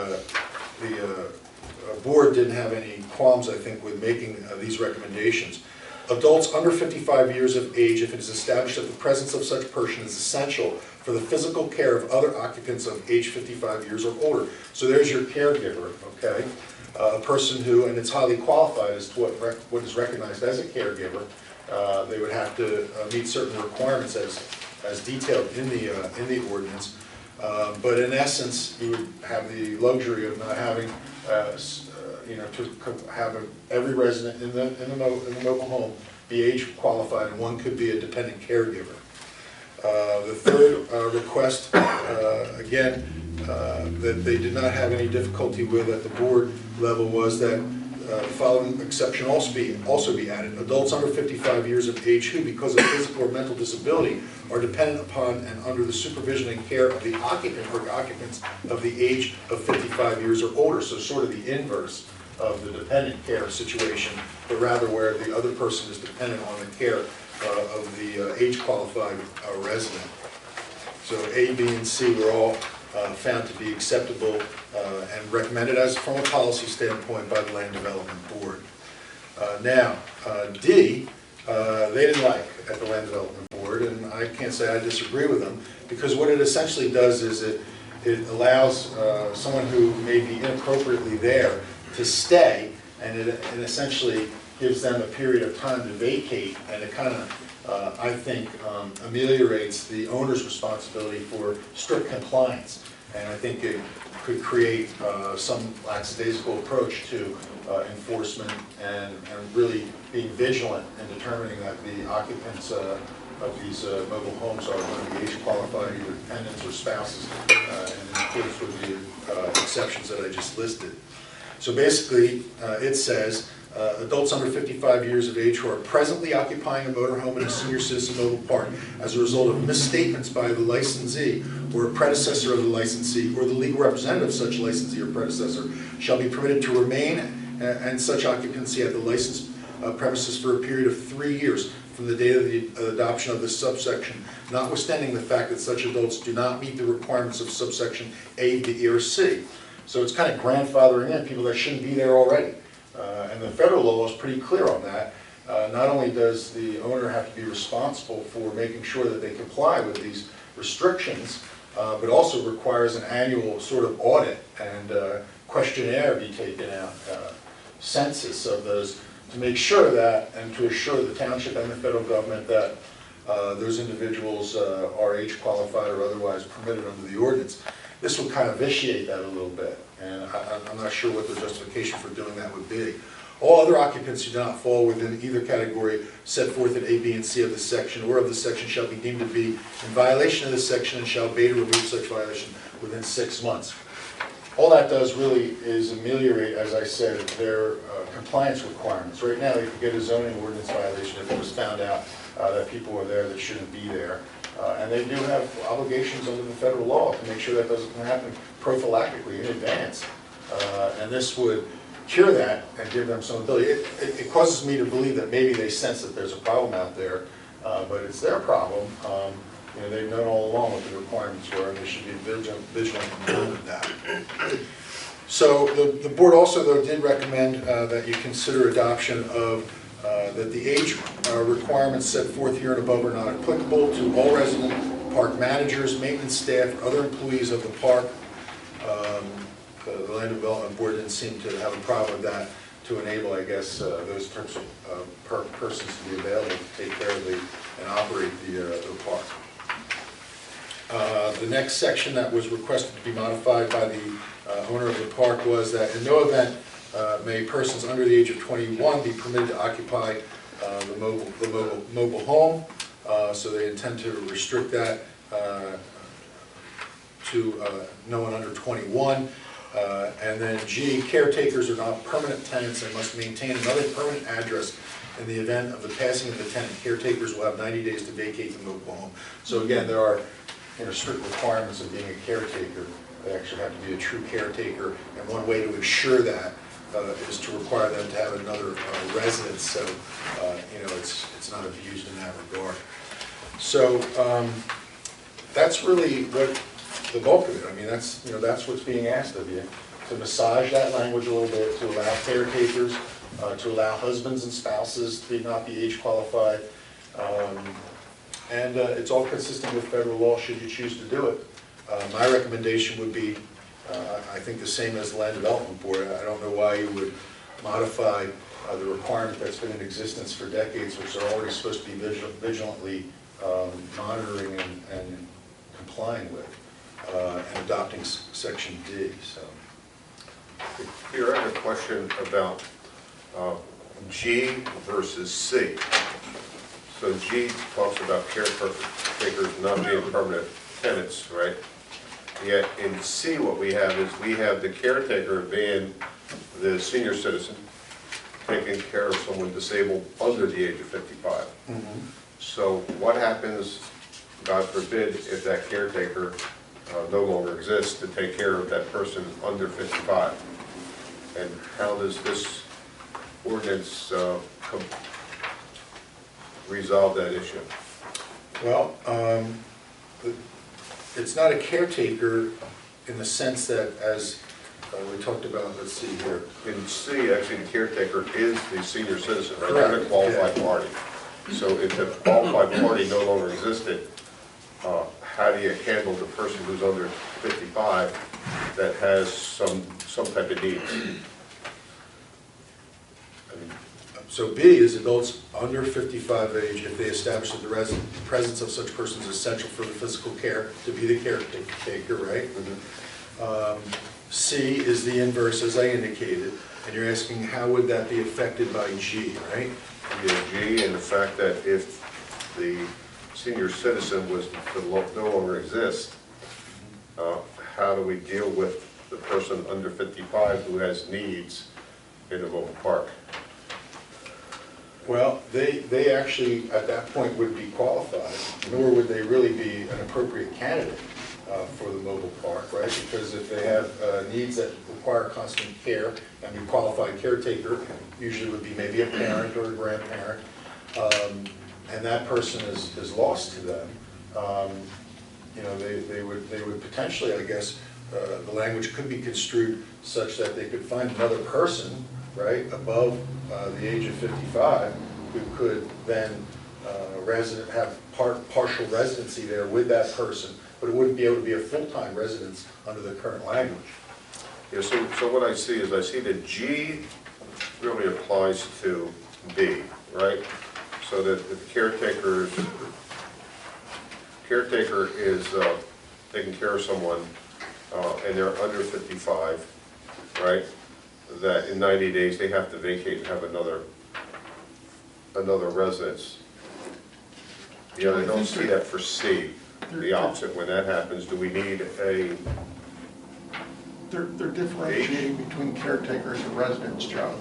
board didn't have any qualms, I think, with making these recommendations. Adults under 55 years of age, if it is established that the presence of such person is essential for the physical care of other occupants of age 55 years or older. So there's your caregiver, okay? A person who, and it's highly qualified as to what is recognized as a caregiver. They would have to meet certain requirements as detailed in the ordinance. But in essence, you would have the luxury of not having, to have every resident in the mobile home be age qualified, and one could be a dependent caregiver. The third request, again, that they did not have any difficulty with at the board level was that the following exception also be added. Adults under 55 years of age who, because of physical or mental disability, are dependent upon and under the supervision and care of the occupant or occupants of the age of 55 years or older. So sort of the inverse of the dependent care situation, but rather where the other person is dependent on the care of the age-qualified resident. So A, B, and C were all found to be acceptable and recommended as from a policy standpoint by the Land Development Board. Now, D, they didn't like at the Land Development Board, and I can't say I disagree with them, because what it essentially does is it allows someone who may be inappropriately there to stay, and it essentially gives them a period of time to vacate, and it kind of, I think, ameliorates the owner's responsibility for strict compliance. And I think it could create some lackadaisical approach to enforcement and really being vigilant in determining that the occupants of these mobile homes are going to be age qualified, either dependents or spouses, and in accordance with the exceptions that I just listed. So basically, it says, adults under 55 years of age who are presently occupying a motorhome in a senior citizen mobile park as a result of misstatements by the licensee or a predecessor of the licensee or the legal representative of such licensee or predecessor shall be permitted to remain and such occupancy at the licensed premises for a period of 3 years from the date of the adoption of this subsection, notwithstanding the fact that such adults do not meet the requirements of subsection A, B, or C. So it's kind of grandfathering in people that shouldn't be there already. And the federal law is pretty clear on that. Not only does the owner have to be responsible for making sure that they comply with these restrictions, but also requires an annual sort of audit and questionnaire be taken out, census of those, to make sure that, and to assure the township and the federal government that those individuals are age qualified or otherwise permitted under the ordinance. This would kind of vitiate that a little bit, and I'm not sure what the justification for doing that would be. All other occupants who do not fall within either category set forth in A, B, and C of this section or of this section shall be deemed to be in violation of this section and shall obey to remove such violation within 6 months. All that does really is ameliorate, as I said, their compliance requirements. Right now, they could get a zoning ordinance violation if it was found out that people were there that shouldn't be there. And they do have obligations under the federal law to make sure that doesn't happen prophylactically in advance. And this would cure that and give them some ability. It causes me to believe that maybe they sense that there's a problem out there, but it's their problem. They've known all along what the requirements were, and they should be vigilant in dealing with that. So the board also, though, did recommend that you consider adoption of that the age requirements set forth here and above are not applicable to all resident park managers, maintenance staff, or other employees of the park. The Land Development Board didn't seem to have a problem with that, to enable, I guess, those types of persons to be available to take care of and operate the park. The next section that was requested to be modified by the owner of the park was that in no event may persons under the age of 21 be permitted to occupy the mobile home. So they intend to restrict that to no one under 21. And then G, caretakers are not permanent tenants and must maintain another permanent address in the event of the passing of the tenant. Caretakers will have 90 days to vacate the mobile home. So again, there are strict requirements of being a caretaker. They actually have to be a true caretaker, and one way to ensure that is to require them to have another residence, so it's not abused in that regard. So that's really what the bulk of it, I mean, that's, you know, that's what's being asked of you, to massage that language a little bit, to allow caretakers, to allow husbands and spouses to not be age qualified. And it's all consistent with federal law should you choose to do it. My recommendation would be, I think the same as the Land Development Board. I don't know why you would modify the requirement that's been in existence for decades, which they're already supposed to be vigilantly monitoring and complying with, and adopting Section D, so. Peter, I have a question about G versus C. So G talks about caretakers not being permanent tenants, right? Yet in C, what we have is we have the caretaker being the senior citizen taking care of someone disabled under the age of 55. So what happens, God forbid, if that caretaker no longer exists to take care of that person under 55? And how does this ordinance resolve that issue? Well, it's not a caretaker in the sense that, as we talked about, let's see here. In C, actually, the caretaker is the senior citizen, right? Not a qualified party. So if the qualified party no longer existed, how do you handle the person who's under 55 that has some type of needs? So B is adults under 55 age if they establish that the presence of such persons is essential for the physical care to be the caretaker, right? C is the inverse, as I indicated, and you're asking how would that be affected by G, right? Yeah, G, and the fact that if the senior citizen was to no longer exist, how do we deal with the person under 55 who has needs in a mobile park? Well, they actually, at that point, would be qualified, nor would they really be an appropriate candidate for the mobile park, right? Because if they have needs that require constant care, and a qualified caretaker usually would be maybe a parent or a grandparent, and that person is lost to them, you know, they would potentially, I guess, the language could be construed such that they could find another person, right, above the age of 55, who could then have partial residency there with that person, but it wouldn't be able to be a full-time residence under the current language. Yeah, so what I see is I see that G really applies to B, right? So that the caretaker is taking care of someone and they're under 55, right? That in 90 days they have to vacate and have another residence. You know, I don't see that for C. The opposite, when that happens, do we need a... They're differentiating between caretakers and residents, Joe.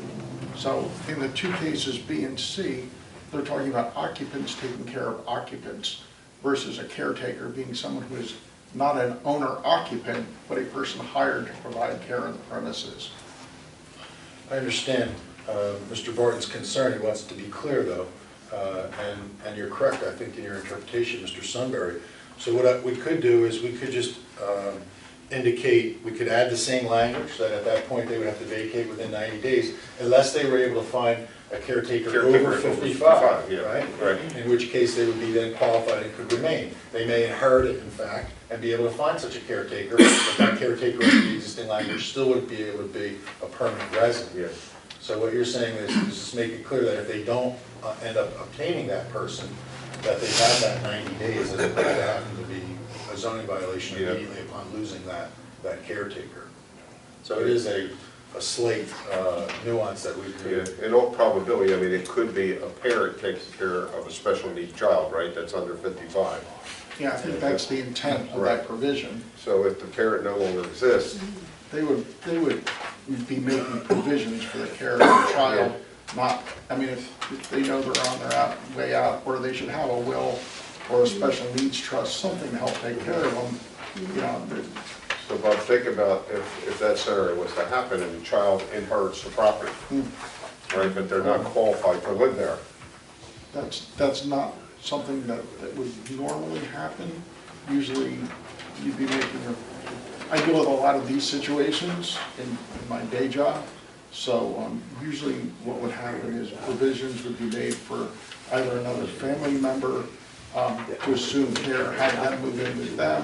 So in the two cases, B and C, they're talking about occupants taking care of occupants versus a caretaker being someone who is not an owner-occupant, but a person hired to provide care on the premises. I understand Mr. Barton's concern. He wants to be clear, though, and you're correct, I think, in your interpretation, Mr. Sunbury. So what we could do is we could just indicate, we could add the same language, that at that point they would have to vacate within 90 days, unless they were able to find a caretaker over 55, yeah, right? In which case they would be then qualified and could remain. They may inherit it, in fact, and be able to find such a caretaker, but that caretaker under the existing language still wouldn't be able to be a permanent resident. Yeah. So what you're saying is just make it clear that if they don't end up obtaining that person, that they have that 90 days as opposed to having to be a zoning violation immediately upon losing that caretaker. So it is a slight nuance that we could... Yeah, in all probability, I mean, it could be a parent taking care of a special needs child, right, that's under 55. Yeah, I think that's the intent of that provision. So if the parent no longer exists... They would be making provisions for the care of the child, not, I mean, if they know they're on their way out, or they should have a will or a special needs trust, something to help take care of them, you know. So Bob, think about if that scenario was to happen and the child inherits the property, right, but they're not qualified to live there. That's not something that would normally happen. Usually, you'd be making I deal with a lot of these situations in my day job. So usually what would happen is provisions would be made for either another family member to assume care, have them move in with them.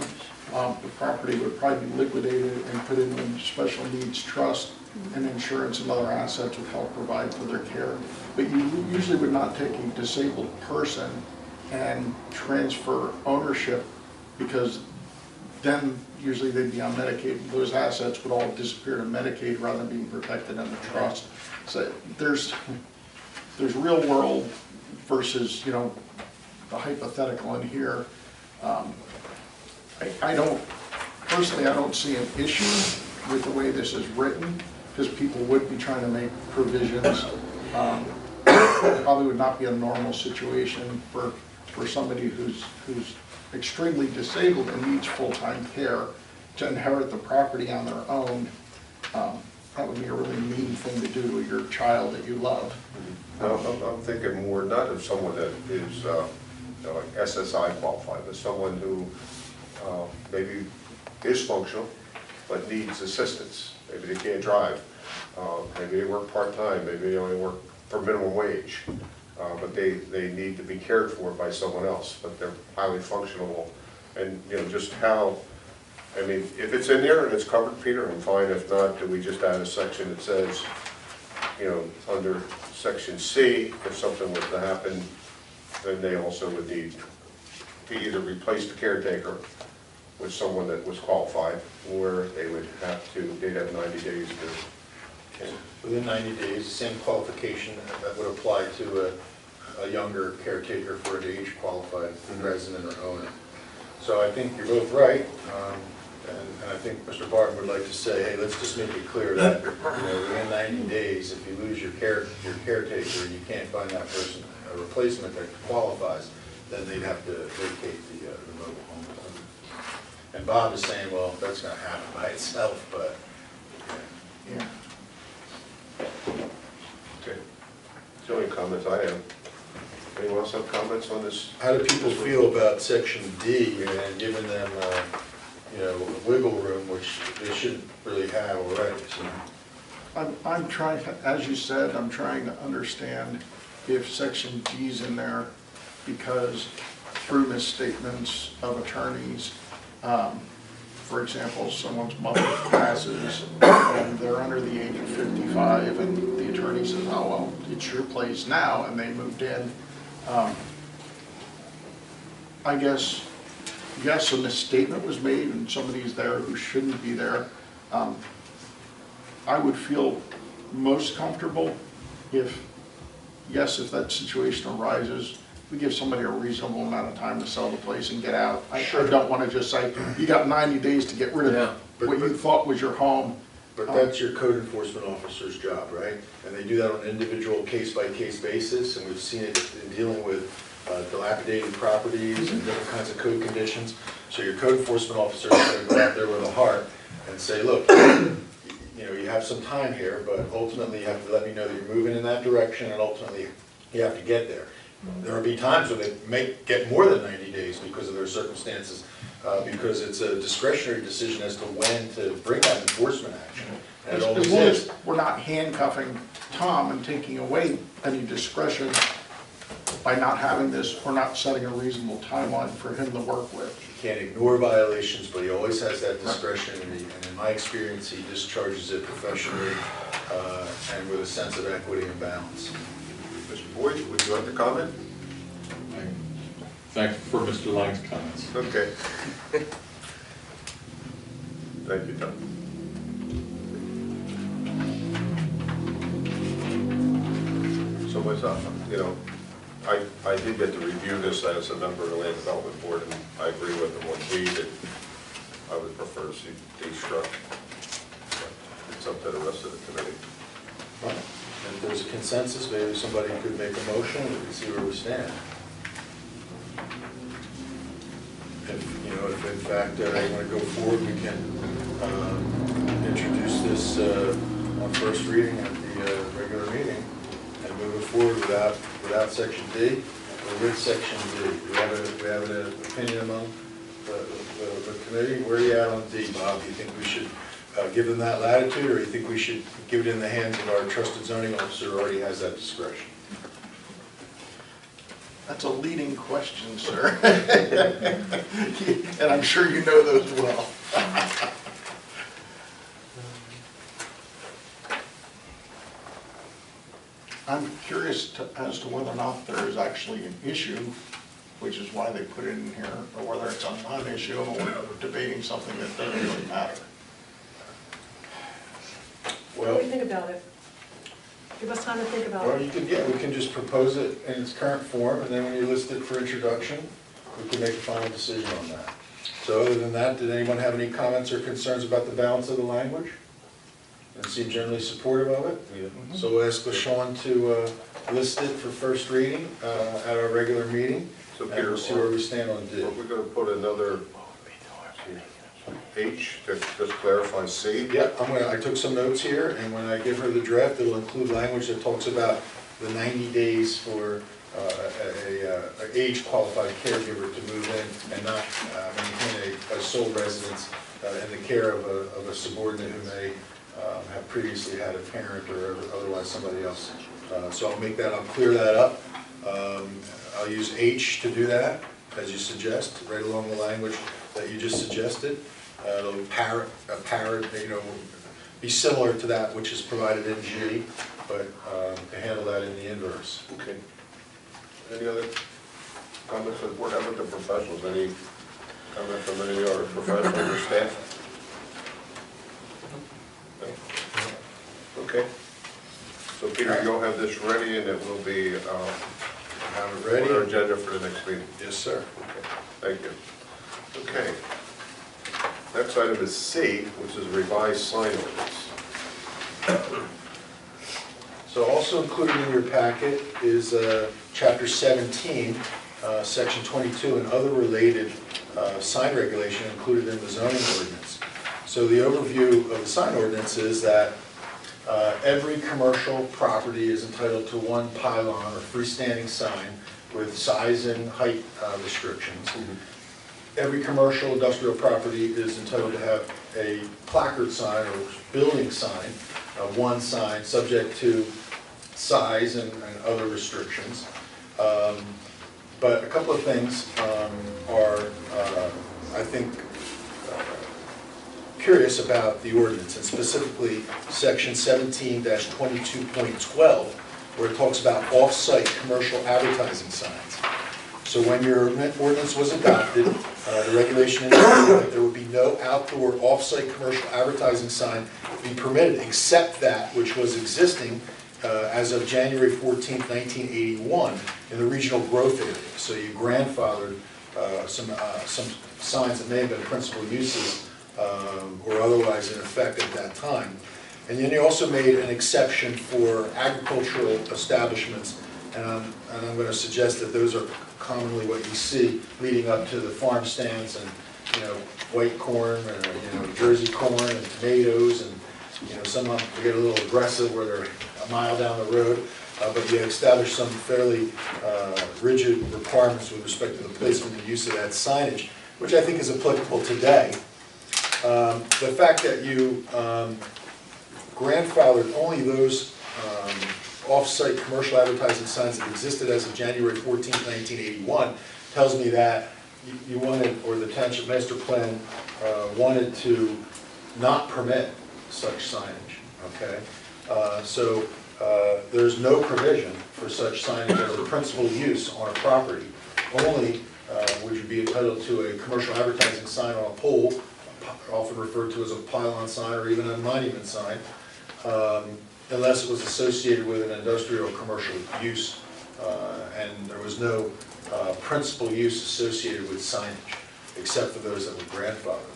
The property would probably be liquidated and put into a special needs trust, and insurance and other assets would help provide for their care. But you usually would not take a disabled person and transfer ownership, because then usually they'd be on Medicaid. Those assets would all disappear to Medicaid rather than being protected in the trust. So there's real world versus, the hypothetical in here. Personally, I don't see an issue with the way this is written, because people would be trying to make provisions. It probably would not be a normal situation for somebody who's extremely disabled and needs full-time care to inherit the property on their own. That would be a really mean thing to do to your child that you love. I'm thinking more not of someone that is like SSI qualified, but someone who maybe is functional but needs assistance. Maybe they can't drive. Maybe they work part-time. Maybe they only work for minimum wage. But they need to be cared for by someone else, but they're highly functional. And, just how, if it's in there and it's covered, Peter, I'm fine. If not, do we just add a section that says, under section C, if something was to happen, then they also would need to either replace the caretaker with someone that was qualified, or they'd have 90 days to. Within 90 days, same qualification that would apply to a younger caretaker for an age-qualified resident or owner. So I think you're both right, and I think Mr. Barton would like to say, hey, let's just make it clear that within 90 days, if you lose your caretaker and you can't find that person a replacement that qualifies, then they'd have to vacate the mobile home. And Bob is saying, well, that's going to happen by itself, but Yeah. Okay. That's the only comments I have. Anyone else have comments on this? how do people feel about section D and giving them, wiggle room, which they shouldn't really have already? So, I'm trying, as you said, I'm trying to understand if section G's in there, because through misstatements of attorneys, for example, someone's mother passes and they're under the age of 55 and the attorney says, oh, well, it's your place now, and they moved in. I guess, yes, a misstatement was made and somebody's there who shouldn't be there. I would feel most comfortable if that situation arises, we give somebody a reasonable amount of time to sell the place and get out. I don't want to just say, you got 90 days to get rid of what you thought was your home. But that's your code enforcement officer's job, right? And they do that on an individual case-by-case basis, and we've seen it in dealing with dilapidated properties and different kinds of code conditions. So your code enforcement officer is going to go out there with a heart and say, look, you have some time here, but ultimately you have to let me know that you're moving in that direction, and ultimately you have to get there. There will be times when they may get more than 90 days because of their circumstances, because it's a discretionary decision as to when to bring that enforcement action. And it always As long is. as we're not handcuffing Tom and taking away any discretion by not having this, or not setting a reasonable timeline for him to work with. You can't ignore violations, but he always has that discretion, and in my experience, he discharges it professionally and with a sense of equity and balance. Mr. Boyd, would you like to comment? Thank you for Mr. Lang's comments. Okay. Thank you, Tom. So what's up? I did get to review this as a member of the Land Development Board, and I agree with them on D that I would prefer to see D struck. But it's up to the rest of the committee. And if there's a consensus, maybe somebody could make a motion, and we can see where we stand. If in fact you want to go forward, we can introduce this on first reading at the regular meeting and move it forward without section D. We're with section D. We have an opinion among the committee. Where are you at on D, Bob? Do you think we should give them that latitude, or do you think we should give it in the hands of our trusted zoning officer who already has that discretion? That's a leading question, sir. And I'm sure you know those well. I'm curious as to whether or not there is actually an issue, which is why they put it in here, or whether it's a non-issue and we're debating something that doesn't really matter. What do we think about it? Give us time to think about Well, it. you could, yeah, we can just propose it in its current form, and then when you list it for introduction, we can make a final decision on that. So other than that, did anyone have any comments or concerns about the balance of the language? And seem generally supportive of it? So we'll ask LaShawn to list it for first reading at our regular meeting, So and Peter, we'll see where we stand on D. are we going to put another H that just clarifies C? Yeah, I took some notes here, and when I give her the draft, it'll include language that talks about the 90 days for a age-qualified caregiver to move in and not maintain a sole residence in the care of a subordinate who may have previously had a parent or otherwise somebody else. So I'll clear that up. I'll use H to do that, as you suggest, right along the language that you just suggested. It'll be similar to that which is provided in G, but to handle that in the inverse. Okay. Any other comments from the board? How about the professionals? Any comment from any of our professionals or staff? No? Okay. So Peter, you'll have this ready and it will be Have it ready? on our agenda for the next meeting. Yes, sir. Okay. Thank you. Okay. Next item is C, which is revised sign ordinance. So also included in your packet is Chapter 17, Section 22, and other related sign regulation included in the zoning ordinance. So the overview of the sign ordinance is that every commercial property is entitled to one pylon or freestanding sign with size and height restrictions. Every commercial industrial property is entitled to have a placard sign or building sign, one sign, subject to size and other restrictions. But a couple of things are, I think, curious about the ordinance, and specifically Section 17-22.12, where it talks about off-site commercial advertising signs. So when your ordinance was adopted, the regulation indicated that there would be no outdoor off-site commercial advertising sign be permitted, except that which was existing as of January 14th, 1981 in the regional growth area. So you grandfathered some signs that may have been principal uses or otherwise in effect at that time. And then you also made an exception for agricultural establishments, and I'm going to suggest that those are commonly what you see leading up to the farm stands, and white corn, Jersey corn and tomatoes, and some of them get a little aggressive where they're a mile down the road, but you establish some fairly rigid requirements with respect to the placement and use of that signage, which I think is applicable today. The fact that you grandfathered only those off-site commercial advertising signs that existed as of January 14, 1981 tells me that you wanted, or the Township Master Plan wanted to not permit such signage, okay? So there's no provision for such signage as a principal use on a property. Only would you be entitled to a commercial advertising sign on a pole, often referred to as a pylon sign or even a monument sign, unless it was associated with an industrial or commercial use, and there was no principal use associated with signage, except for those that were grandfathered.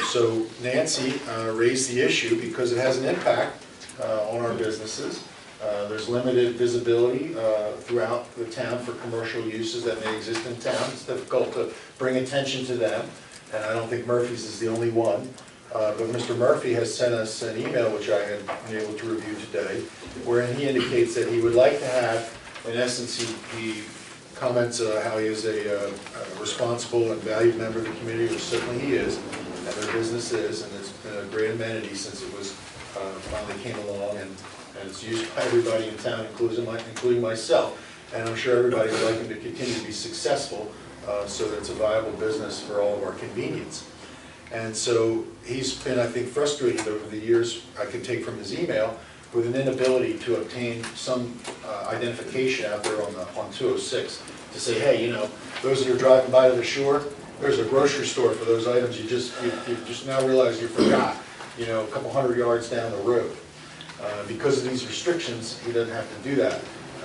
So Nancy raised the issue because it has an impact on our businesses. There's limited visibility throughout the town for commercial uses that may exist in town. It's difficult to bring attention to them, and I don't think Murphy's is the only one. But Mr. Murphy has sent us an email, which I had been able to review today, wherein he indicates that he would like to have, in essence, he comments how he is a responsible and valued member of the community, which certainly he is, and their business is, and it's been a great amenity since it was finally came along, and it's used by everybody in town, including myself. And I'm sure everybody would like him to continue to be successful, so that it's a viable business for all of our convenience. And so he's been, I think, frustrated over the years, I could take from his email, with an inability to obtain some identification out there on 206 to say, hey, you know, those that are driving by to the shore, there's a grocery store for those items you just now realize you forgot, you know, a couple hundred yards down the road. Because of these restrictions, he doesn't have to do that.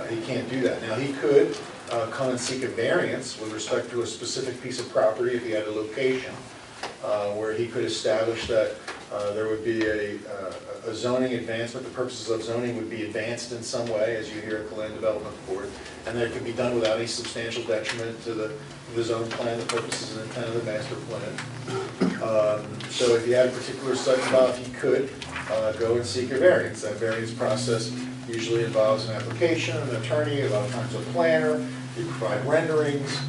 He can't do that. Now, he could come and seek a variance with respect to a specific piece of property if he had a location where he could establish that there would be a zoning advancement, the purposes of zoning would be advanced in some way, as you hear at the Land Development Board, and that it could be done without any substantial detriment to the zone plan, the purposes and intent of the master plan. So if he had a particular site involved, he could go and seek a variance. That variance process usually involves an application, an attorney, a lot of times a planner. You provide renderings.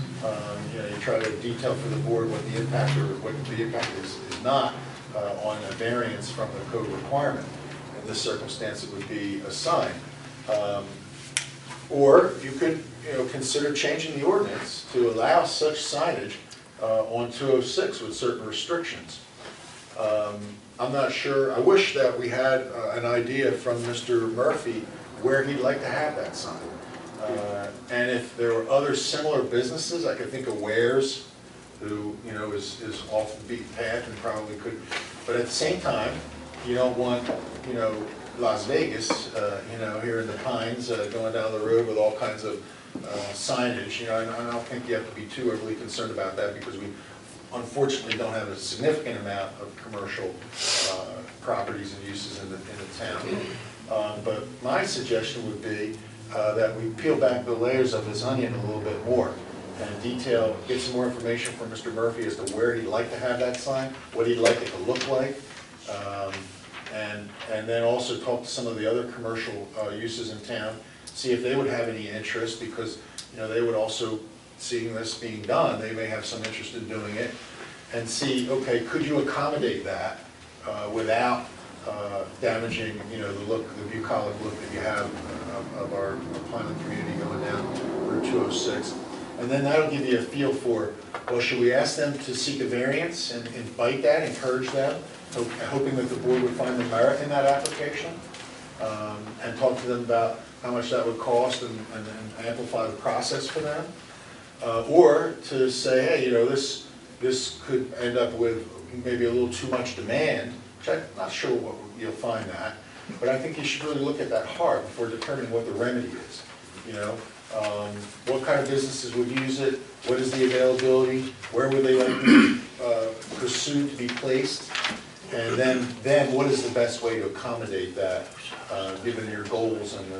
You know, you try to detail for the board what the impact or what the impact is not on a variance from the code requirement. In this circumstance, it would be a sign. Or you could, you know, consider changing the ordinance to allow such signage on 206 with certain restrictions. I'm not sure. I wish that we had an idea from Mr. Murphy where he'd like to have that sign. And if there were other similar businesses, I could think of Wares, who, you know, is off the beaten path and probably could, but at the same time, you don't want, you know, Las Vegas, you know, here in the Pines, going down the road with all kinds of signage. You know, I don't think you have to be too overly concerned about that, because we unfortunately don't have a significant amount of commercial properties and uses in the town. But my suggestion would be that we peel back the layers of this onion a little bit more and detail, get some more information from Mr. Murphy as to where he'd like to have that sign, what he'd like it to look like, and then also talk to some of the other commercial uses in town, see if they would have any interest, because, you know, they would also, seeing this being done, they may have some interest in doing it, and see, okay, could you accommodate that without damaging, you know, the look, the bucolic look that you have of our Pineland community going down Route 206. And then that'll give you a feel for, well, should we ask them to seek a variance and invite that, encourage them, hoping that the board would find the merit in that application, and talk to them about how much that would cost and amplify the process for them, or to say, hey, you know, this could end up with maybe a little too much demand, which I'm not sure what you'll find that, but I think you should really look at that hard before determining what the remedy is. You know, what kind of businesses would use it? What is the availability? Where would they like to pursue to be placed? And then what is the best way to accommodate that, given your goals and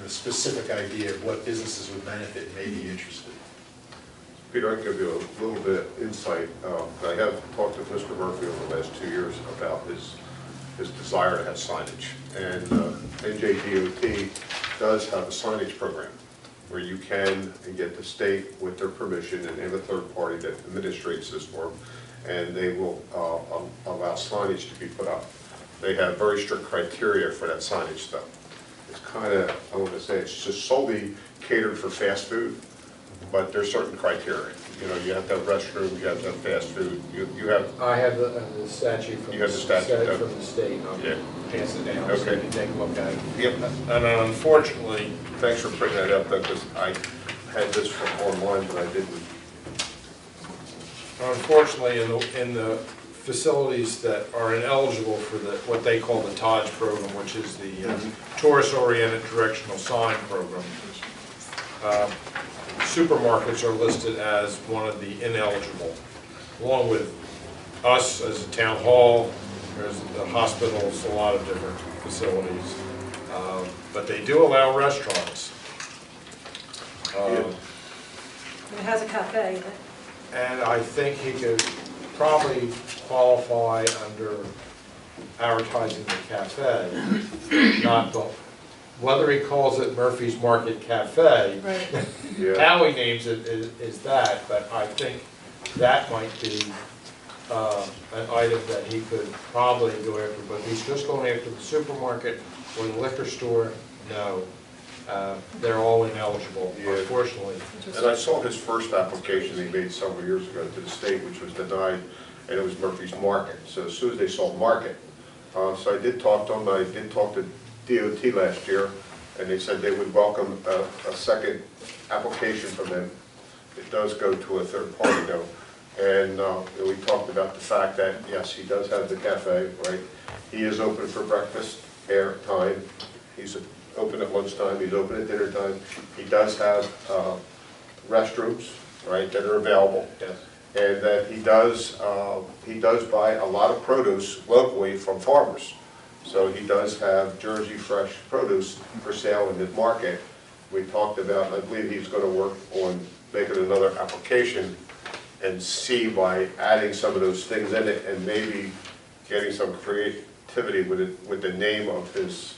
the specific idea of what businesses would benefit and may be interested? Peter, I can give you a little bit of insight. I have talked with Mr. Murphy over the last 2 years about his desire to have signage. And NJDOT does have a signage program where you can get the state with their permission, and they have a third party that administrates this work, and they will allow signage to be put up. They have very strict criteria for that signage stuff. It's kind of, I want to say, it's just solely catered for fast food, but there's certain criteria. You know, you have to have restrooms, you have to have fast food, you have... I have the statute from You have the statute, from the state. I'll Yeah. pass it down, so Okay. you can take a look at it. Yep, and unfortunately, thanks for bringing that up, because I had this from online, but I didn't. Unfortunately, in the facilities that are ineligible for what they call the TODS program, which is the Tourist-Oriented Directional Sign Program, supermarkets are listed as one of the ineligible, along with us as a town hall. There's the hospitals, a lot of different facilities, but they do allow restaurants. It has a cafe, And I think he could probably qualify under advertising the cafe, not the whether he calls it Murphy's Market Cafe, Right. Yeah. how he names it is that, but I think that might be an item that he could probably go after, but if he's just going after the supermarket or the liquor store, no. They're all ineligible, Yeah. unfortunately. And I saw his first application he made several years ago to the state, which was denied, and it was Murphy's Market. So as soon as they saw Market, so I did talk to them, I did talk to DOT last year, and they said they would welcome a second application from them. It does go to a third party though. And we talked about the fact that, yes, he does have the cafe, right? He is open for breakfast, air time. He's open at lunchtime, he's open at dinner time. He does have restrooms, right, that are available. Yes. And that he does buy a lot of produce locally from farmers. So he does have Jersey fresh produce for sale in his market. We talked about, I believe he's going to work on making another application and see by adding some of those things in it and maybe getting some creativity with the name of his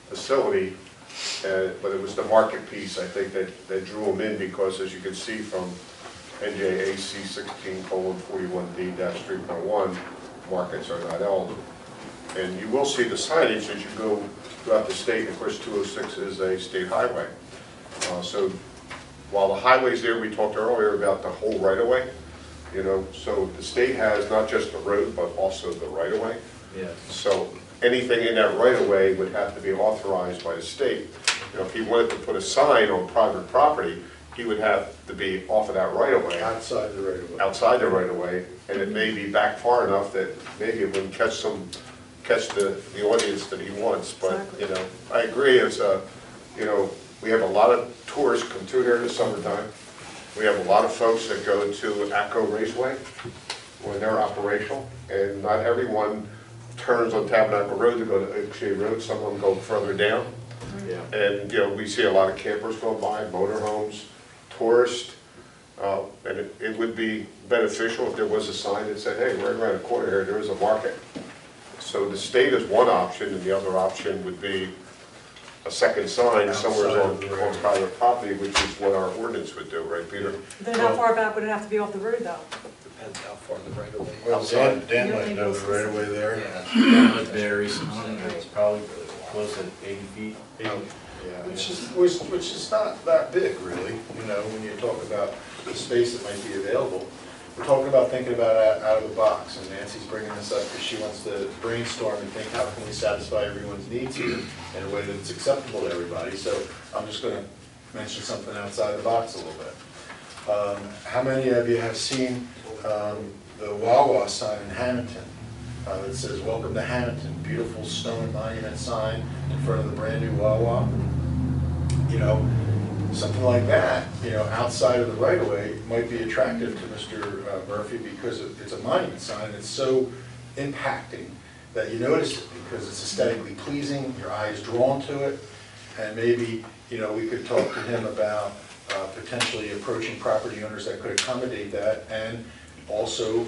facility. But it was the market piece, I think, that drew him in, because as you can see from NJAC 16:41D-3.1, markets are not eligible. And you will see the signage as you go throughout the state. Of course, 206 is a state highway. So while the highway's there, we talked earlier about the whole right-of-way. You know, so the state has not just the road, but also the right-of-way. Yeah. So anything in that right-of-way would have to be authorized by the state. You know, if he wanted to put a sign on private property, he would have to be off of that right-of-way. Outside the right-of-way. Outside the right-of-way, and it may be back far enough that maybe it wouldn't catch the audience that he wants. But, you know, I agree, it's you know, we have a lot of tourists come through here in the summertime. We have a lot of folks that go to ACO Raceway when they're operational, and not everyone turns on Tabernacle Road to go to Oak Shade Road. Some of them go further down. Yeah. And, you know, we see a lot of campers going by, motorhomes, tourists, and it would be beneficial if there was a sign that said, hey, right around the corner here, there is a market. So the state is one option, and the other option would be a second sign somewhere on private property, which is what our ordinance would do, right, Peter? Then how far back would it have to be off the road though? Depends how far the right of way. Well, Dan might know the right of way there. Yeah, it varies. It's probably close to 80 feet. Yeah, which is not that big, really, you know, when you talk about the space that might be available. We're talking about thinking about out of the box, and Nancy's bringing this up because she wants to brainstorm and think, how can we satisfy everyone's needs here in a way that's acceptable to everybody. So I'm just going to mention something outside the box a little bit. How many of you have seen the Wawa sign in Hamilton that says, "Welcome to Hamilton," beautiful stone monument sign in front of the brand new Wawa? You know, something like that, you know, outside of the right-of-way might be attractive to Mr. Murphy because it's a monument sign. It's so impacting that you notice it because it's aesthetically pleasing, your eye is drawn to it, and maybe, you know, we could talk to him about potentially approaching property owners that could accommodate that, and also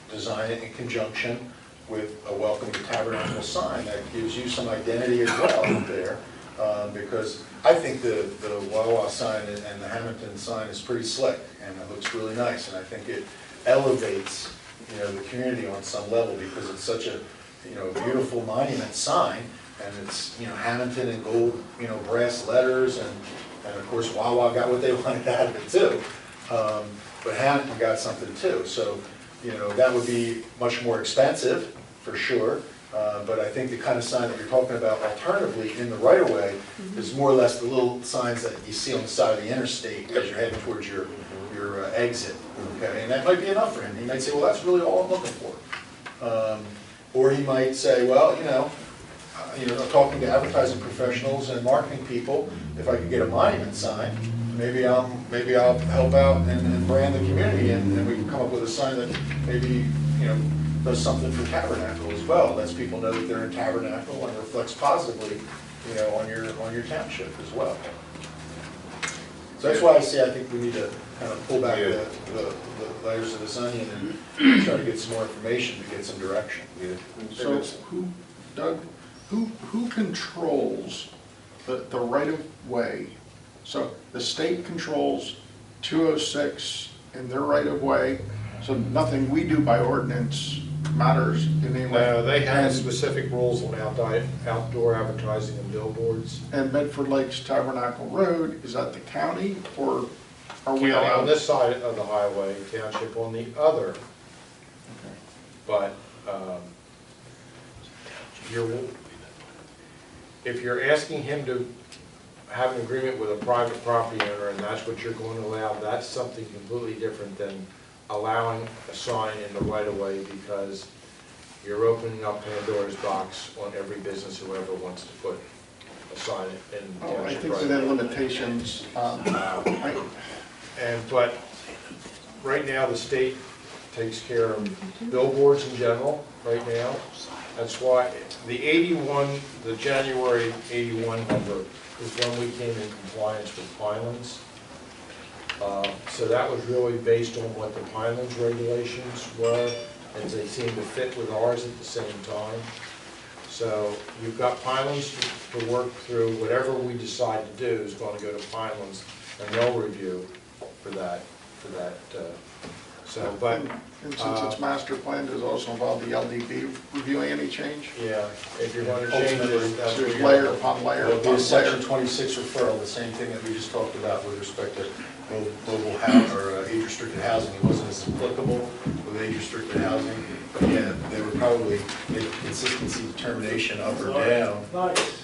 design it in conjunction with a Welcome to Tabernacle sign that gives you some identity as well there. Because I think the Wawa sign and the Hamilton sign is pretty slick, and it looks really nice, and I think it elevates, you know, the community on some level because it's such a, you know, beautiful monument sign, and it's, you know, Hamilton in gold, you know, brass letters, and of course Wawa got what they wanted out of it too, but Hamilton got something too. So, you know, that would be much more expensive for sure. But I think the kind of sign that you're talking about alternatively in the right-of-way is more or less the little signs that you see on the side of the interstate as you're heading towards your exit. Okay, and that might be enough for him. He might say, well, that's really all I'm looking for. Or he might say, well, you know, talking to advertising professionals and marketing people, if I could get a monument sign, maybe I'll help out and brand the community, and we can come up with a sign that maybe, you know, does something for Tabernacle as well. Lets people know that they're in Tabernacle and reflects positively, you know, on your township as well. So that's why I think we need to kind of pull back the layers of this onion and try to get some more information to get some direction. Yeah. So Doug, who controls the right-of-way. So the state controls 206 in their right-of-way, so nothing we do by ordinance matters in any way. No, they have And- specific rules on outdoor advertising and billboards. And Bedford Lakes Tabernacle Road, is that the county, or are we County allowed? on this side of the highway, township on the other. Okay. But if you're asking him to have an agreement with a private property owner and that's what you're going to allow, that's something completely different than allowing a sign in the right of way, because you're opening up Pandora's box on every business who ever wants to put a sign in the Oh, I township think right of within way. limitations, But right now, the state takes care of billboards in general, right now. That's why the 81, the January 81 number is when we came in compliance with Pinelands. So that was really based on what the Pinelands regulations were, and they seem to fit with ours at the same time. So you've got Pinelands to work through. Whatever we decide to do is going to go to Pinelands, and they'll review for that. and since it's master plan, does also involve the LDB reviewing any change? Yeah, if you're going to change it, that's There's where layer you're. upon layer There'll be upon a section layer. 26 referral, the same thing that we just talked about with respect to mobile house or age-restricted housing. It wasn't as applicable with age-restricted housing, but yeah, they would probably make a consistency determination up or down. Nice.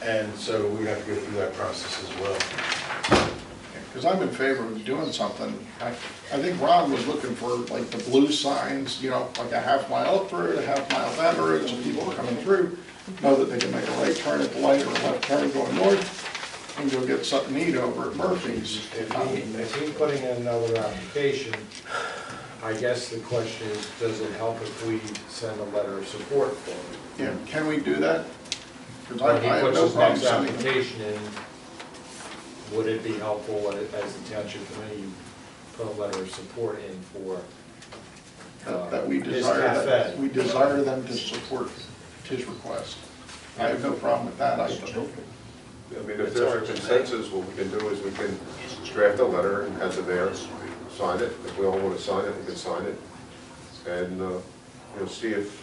And so we have to go through that process as well. Because I'm in favor of doing something. I think Ron was looking for like the blue signs, you know, like a half-mile upward, a half-mile downward, so people coming through know that they can make a right turn at the light or a left turn going north and go get something to eat over at Murphy's. If he's putting in another application, I guess the question is, does it help if we send a letter of support for him? Yeah, can we do that? Because When he I have puts no his problem next sending them. application in, would it be helpful as the township committee, put a letter of support in for That we his desire, cafe? them to support his request. I have no problem with that. I mean, if there's a consensus, what we can do is we can draft a letter and have the mayor sign it. If we all want to sign it, we can sign it. And, see if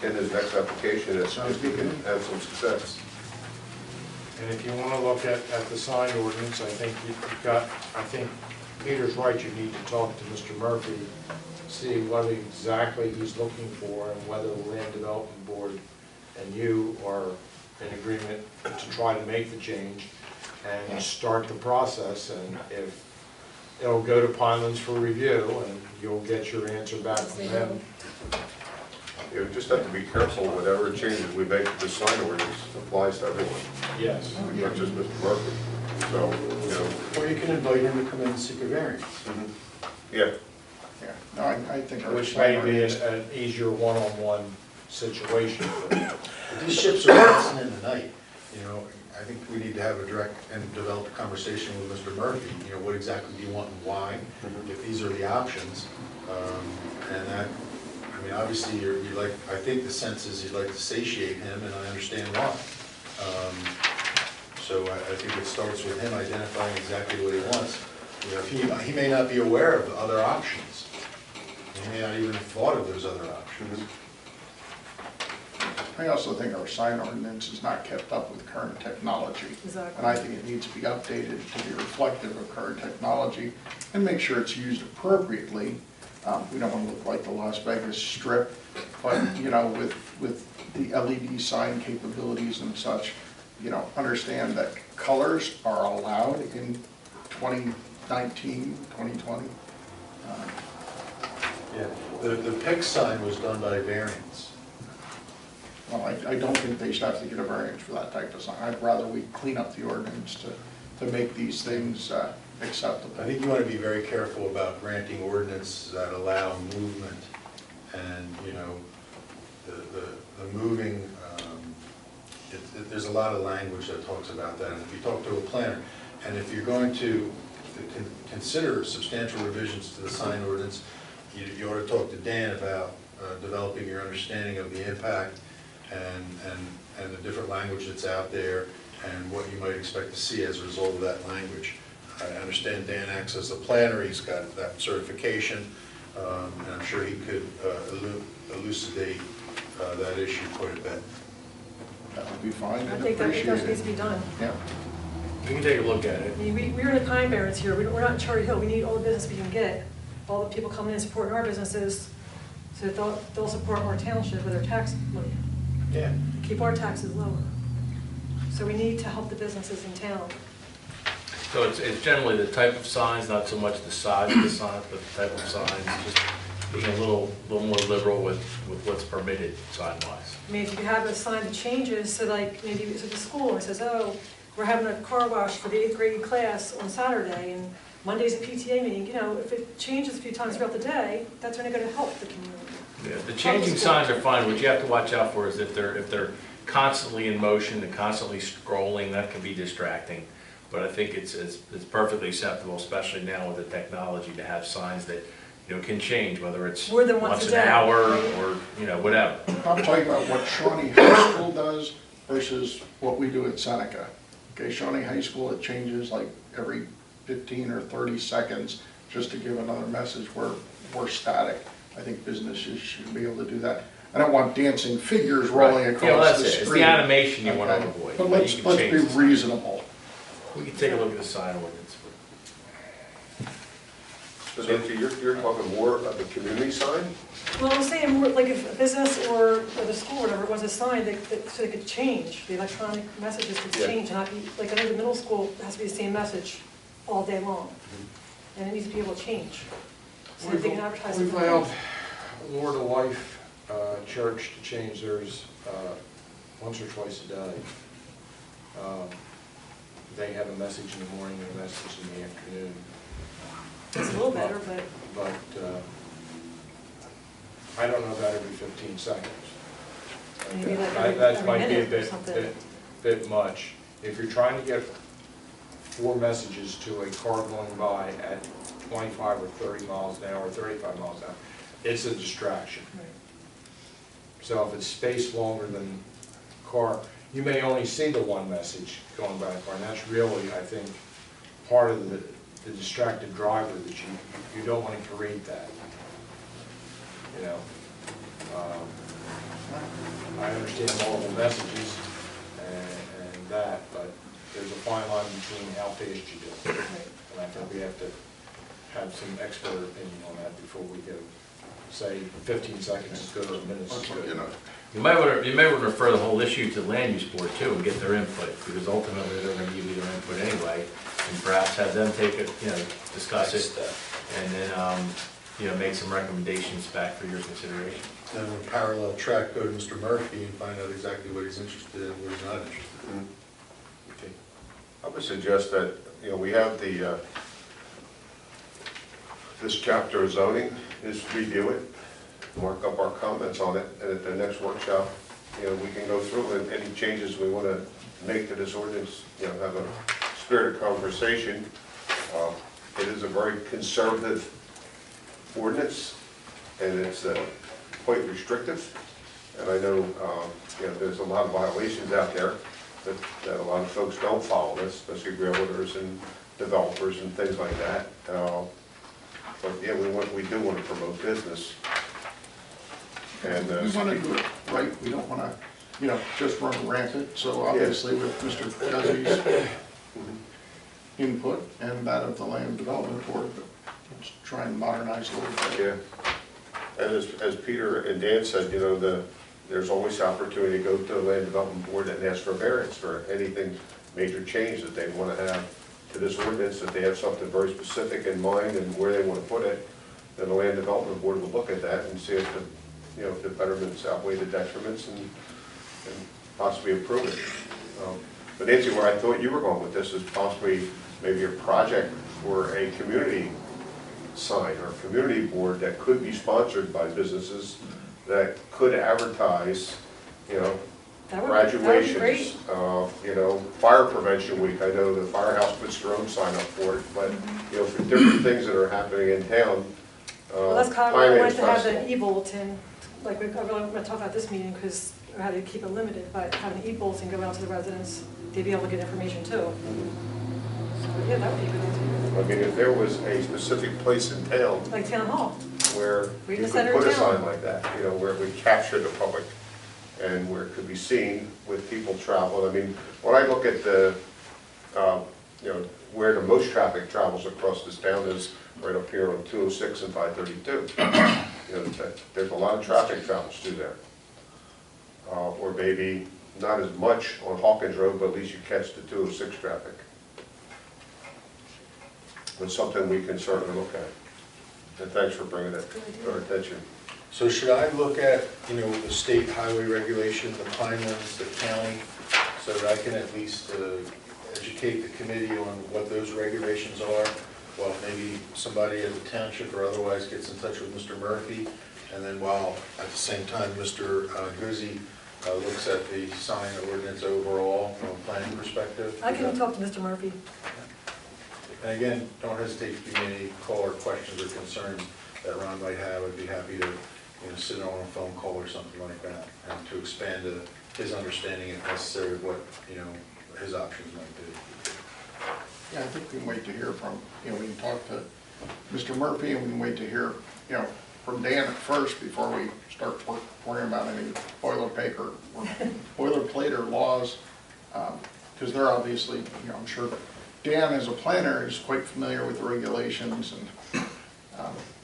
in his next application, if we can have some success. And if you want to look at the sign ordinance, I think you've got, I think Peter's right, you need to talk to Mr. Murphy, see what exactly he's looking for and whether the Land Development Board and you are in agreement to try to make the change and start the process. And if it'll go to Pinelands for review and you'll get your answer back from them. You just have to be careful, whatever changes we make to the sign ordinance applies to everyone, Yes. not just Mr. Murphy. So, Or you can invite him to come in and seek a variance. yeah. Yeah, no, I think our Which sign may be ordinance. an easier one-on-one situation. These ships are passing in the night, I think we need to have a direct and develop a conversation with Mr. Murphy, what exactly do you want and why, if these are the options. And that, obviously, you'd like, I think the sense is you'd like to satiate him, and I understand why. So I think it starts with him identifying exactly what he wants. He may not be aware of the other options. He may not even have thought of those other options. I also think our sign ordinance is not kept up with current technology. Exactly. And I think it needs to be updated to be reflective of current technology and make sure it's used appropriately. We don't want to look like the Las Vegas Strip, but, with the LED sign capabilities and such, understand that colors are allowed in 2019, 2020. Yeah, the PIC sign was done by variance. Well, I don't think they should have to get a variance for that type of sign. I'd rather we clean up the ordinance to make these things acceptable. I think you want to be very careful about granting ordinances that allow movement and, the moving, there's a lot of language that talks about that. And if you talk to a planner, and if you're going to consider substantial revisions to the sign ordinance, you ought to talk to Dan about developing your understanding of the impact and the different language that's out there and what you might expect to see as a result of that language. I understand Dan acts as a planner, he's got that certification, and I'm sure he could elucidate that issue quite a bit. That would be fine. I and think that needs appreciated. to be done. Yeah. We can take a look at it. I mean, we're in the Pine Barrens here, we're not in Cherry Hill, we need all the business we can get, all the people coming in and supporting our businesses, so that they'll support our township with their tax money, Yeah. keep our taxes lower. So we need to help the businesses in town. So it's generally the type of signs, not so much the size of the signs, but the type of signs, just being a little more liberal with what's permitted sign-wise. I mean, if you have a sign that changes, so like maybe it's at the school and it says, oh, we're having a car wash for the 8th grade class on Saturday and Monday's a PTA meeting, you know, if it changes a few times throughout the day, that's only going to help the community. Yeah, the changing signs are fine. What you have to watch out for is if they're constantly in motion and constantly scrolling, that can be distracting. But I think it's perfectly acceptable, especially now with the technology, to have signs that, you know, can change, whether it's More than once once a an day, hour right? or, you know, whatever. I'm talking about what Shawnee High School does versus what we do at Seneca. Okay, Shawnee High School, it changes like every 15 or 30 seconds just to give another message. We're static. I think businesses should be able to do that. I don't want dancing figures rolling Right. across Yeah, well, that's the it. screen. It's the animation you want to Okay. avoid. But But let's you can change be the sign. reasonable. We can take a look at the sign ordinance. So Nancy, you're talking more of the community sign? Well, I'm saying more like if a business or the school or whatever wants a sign so they could change, the electronic messages could Yeah. change, and not be, like I know the middle school has to be the same message all day long, and it needs to be able to change. So that they can advertise it. We've allowed Lord of Life Church to change theirs once or twice a day. They have a message in the morning and a message in the afternoon. It's a little better, but I don't know about every 15 seconds. maybe like That every might be a minute or something. bit much. If you're trying to get 4 messages to a car going by at 25 or 30 miles an hour, or 35 miles an hour, it's a distraction. Right. So if it's spaced longer than car, you may only see the one message going by a car, and that's really, I think, part of the distracted driver, that you don't want to create that. You know, I understand multiple messages and that, but there's a fine line between how fast you do it. Right. And I think we have to have some expert opinion on that before we go, say 15 seconds is good or a minute is good. You know, You might want to refer the whole issue to the land use board too and get their input, because ultimately they're going to give you their input anyway, and perhaps have them take it, you know, discuss it, and then, you know, make some recommendations back for your consideration. Then we'll parallel track, go to Mr. Murphy and find out exactly what he's interested in and what he's not interested in. Okay. I would suggest that, you know, we have the, this chapter of zoning, is review it, mark up our comments on it, and at the next workshop, you know, we can go through and any changes we want to make to this ordinance, you know, have a spirited conversation. It is a very conservative ordinance, and it's quite restrictive. And I know, you know, there's a lot of violations out there that a lot of folks don't follow this, especially realtors and developers and things like that. But yeah, we do want to promote business. And we want to do it right. We don't want to, you know, just run rampant. So obviously with Mr. Guzzi's input and that of the Land Development Board, let's try and modernize a little bit. yeah, and as Peter and Dan said, you know, there's always opportunity to go to the Land Development Board and ask for variance for anything major change that they want to have to this ordinance, that they have something very specific in mind and where they want to put it. Then the Land Development Board will look at that and see if the, you know, if the betterments outweigh the detriments and possibly approve it. But Nancy, where I thought you were going with this is possibly maybe a project for a community sign or community board that could be sponsored by businesses that could advertise, you know, graduations, you know, fire prevention week. I know the firehouse puts their own sign up for it, but, you know, for different things that are happening in town, Well, that's kind of Pine why I Ridge wanted to have Festival. the e-bulletin, like, I really want to talk about this meeting, because we had to keep it limited, but have an e-bulletin go out to the residents, they'd be able to get information too. So, yeah, that would be a good idea. I mean, if there was a specific place in town Like town hall. where Right in you the could center put of a town. sign like that, you know, where it would capture the public and where it could be seen with people traveling. I mean, when I look at the, you know, where the most traffic travels across this town is right up here on 206 and 532. You know, there's a lot of traffic travels through there. Or maybe not as much on Hawkins Road, but at least you catch the 206 traffic. It's something we can certainly look at. And thanks for bringing it to our attention. So should I look at, you know, the state highway regulation, the Pinelands, the county, so that I can at least educate the committee on what those regulations are? Well, maybe somebody at the township or otherwise gets in touch with Mr. Murphy, and then while at the same time Mr. Guzzi looks at the sign ordinance overall from a planning perspective. I can talk to Mr. Murphy. And again, don't hesitate if you have any call or questions or concerns that Ron might have. I'd be happy to, you know, sit on a phone call or something like that, and to expand his understanding if necessary of what, you know, his options might be. Yeah, I think we can wait to hear from, you know, we can talk to Mr. Murphy, and we can wait to hear, you know, from Dan at first before we start worrying about any boilerplate or laws, because they're obviously, you know, I'm sure Dan as a planner is quite familiar with the regulations and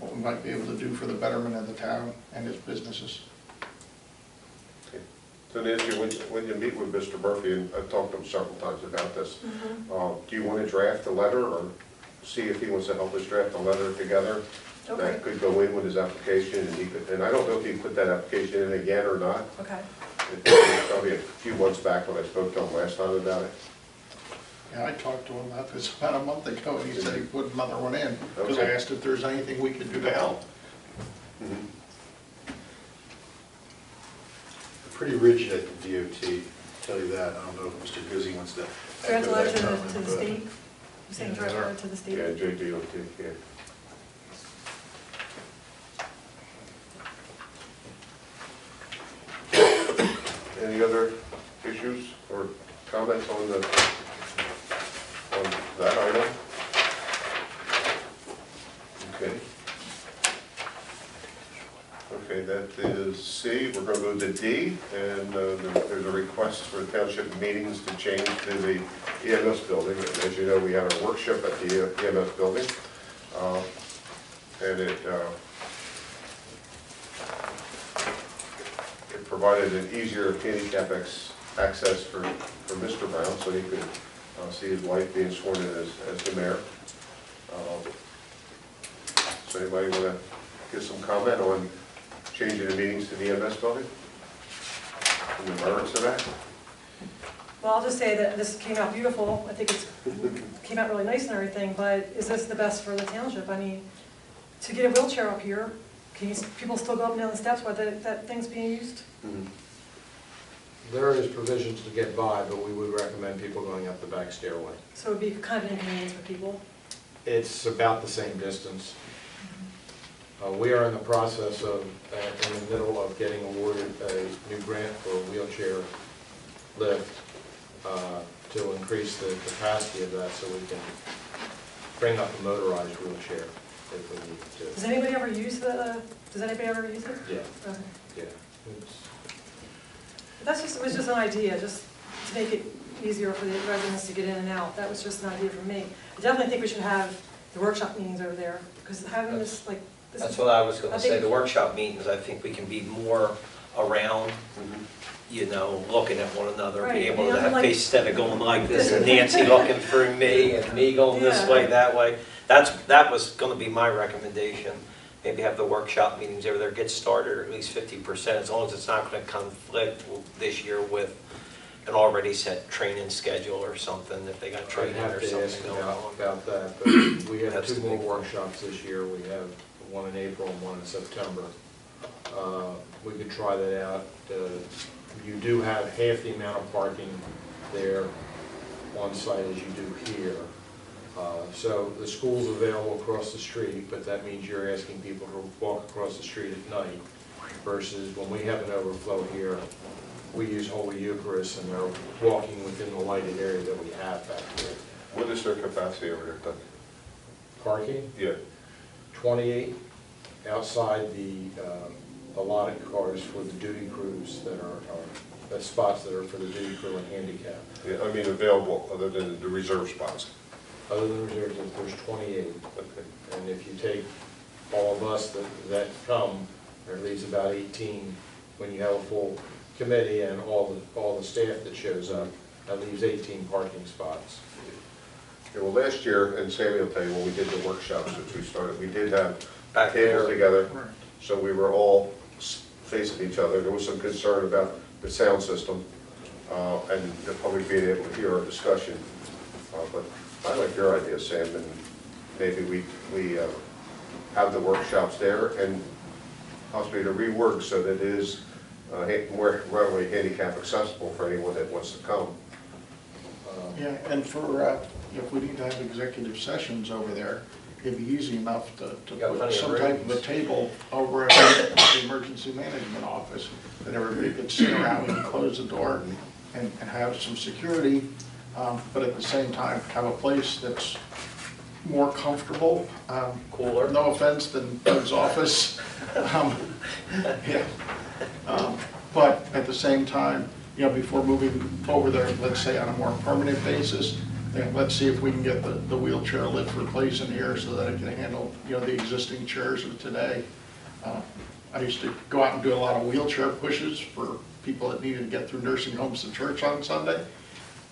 what we might be able to do for the betterment of the town and its businesses. So Nancy, when you meet with Mr. Murphy, and I've talked to him several times about this, do you want to draft a letter or see if he wants to help us draft a letter together? Okay. That could go in with his application, and he could, and I don't know if he put that application in again or not. Okay. It was probably a few months back when I spoke to him last time about it. Yeah, I talked to him about this about a month ago, and he said he put another one in, because I Okay. asked if there's anything we could do to help. Pretty rigid at the DOT, tell you that. I don't know if Mr. Guzzi wants to. Draft a echo letter that to comment, the but- state? You're saying draft a letter to the state? Yeah, JDOT, yeah. Any other issues or comments on that item? Okay. Okay, that is C. We're going to go to D, and there's a request for township meetings to change to the EMS building. And as you know, we had our workshop at the EMS building, and it provided an easier handicap access for Mr. Brown, so he could see his wife being sworn in as the mayor. So anybody want to give some comment on changing the meetings to the EMS building? And the merits of that? Well, I'll just say that this came out beautiful. I think it came out really nice and everything, but is this the best for the township? I mean, to get a wheelchair up here, can people still go up and down the steps while that thing's being used? There is provisions to get by, but we would recommend people going up the back stairway. So it would be kind of an inconvenience for people. It's about the same distance. We are in the process of, in the middle of getting awarded a new grant for a wheelchair lift to increase the capacity of that so we can bring up a motorized wheelchair if we need to. Does anybody ever use does anybody ever use it? Yeah, Okay. yeah. It was just an idea, just to make it easier for the residents to get in and out. That was just an idea from me. I definitely think we should have the workshop meetings over there, because having this, like, this That's is, what I was gonna I say, think- the workshop meetings, I think we can be more around, you know, looking at one another, Right, be able yeah, to have like- face instead of going like this, and Nancy looking through me, and me going this Yeah. way, that way. That was gonna be my recommendation. Maybe have the workshop meetings over there, get started, or at least 50%, as long as it's not gonna conflict this year with an already set training schedule or something, if they got I'd training have or to ask something going on. about that, but we have That's two the more big thing. workshops this year. We have one in April and one in September. We could try that out. You do have half the amount of parking there on site as you do here. So the school's available across the street, but that means you're asking people to walk across the street at night versus when we have an overflow here, we use Holy Eucharist and they're walking within the lighted area that we have back here. What is their capacity over there, Doug? Parking, Yeah. 28 outside the allotted cars for the duty crews that are the spots that are for the duty crew and handicap. Yeah, I mean available other than the reserve spots. Other than reserves, there's 28. Okay. And if you take all of us that come, there leaves about 18. When you have a full committee and all the staff that shows up, that leaves 18 parking spots. Yeah, well, last year, and Sammy will tell you, when we did the workshops that we started, we did have Back tables there. together, so we were all facing each other. There was some concern about the sound system and the public being able to hear our discussion. But I like your idea, Sam, and maybe we have the workshops there and possibly to rework so that it is more readily handicap accessible for anyone that wants to come. Yeah, and for, if we need to have executive sessions over there, it'd be easy enough to got put plenty of some type of a rooms. table over at the emergency management office, that everybody could sit around and close the door and have some security, but at the same time, have a place that's more comfortable. Cooler. No offense than Doug's office. Yeah. But at the same time, you know, before moving over there, let's say on a more permanent basis, then let's see if we can get the wheelchair lift replaced in here so that it can handle, you know, the existing chairs of today. I used to go out and do a lot of wheelchair pushes for people that needed to get through nursing homes to church on Sunday.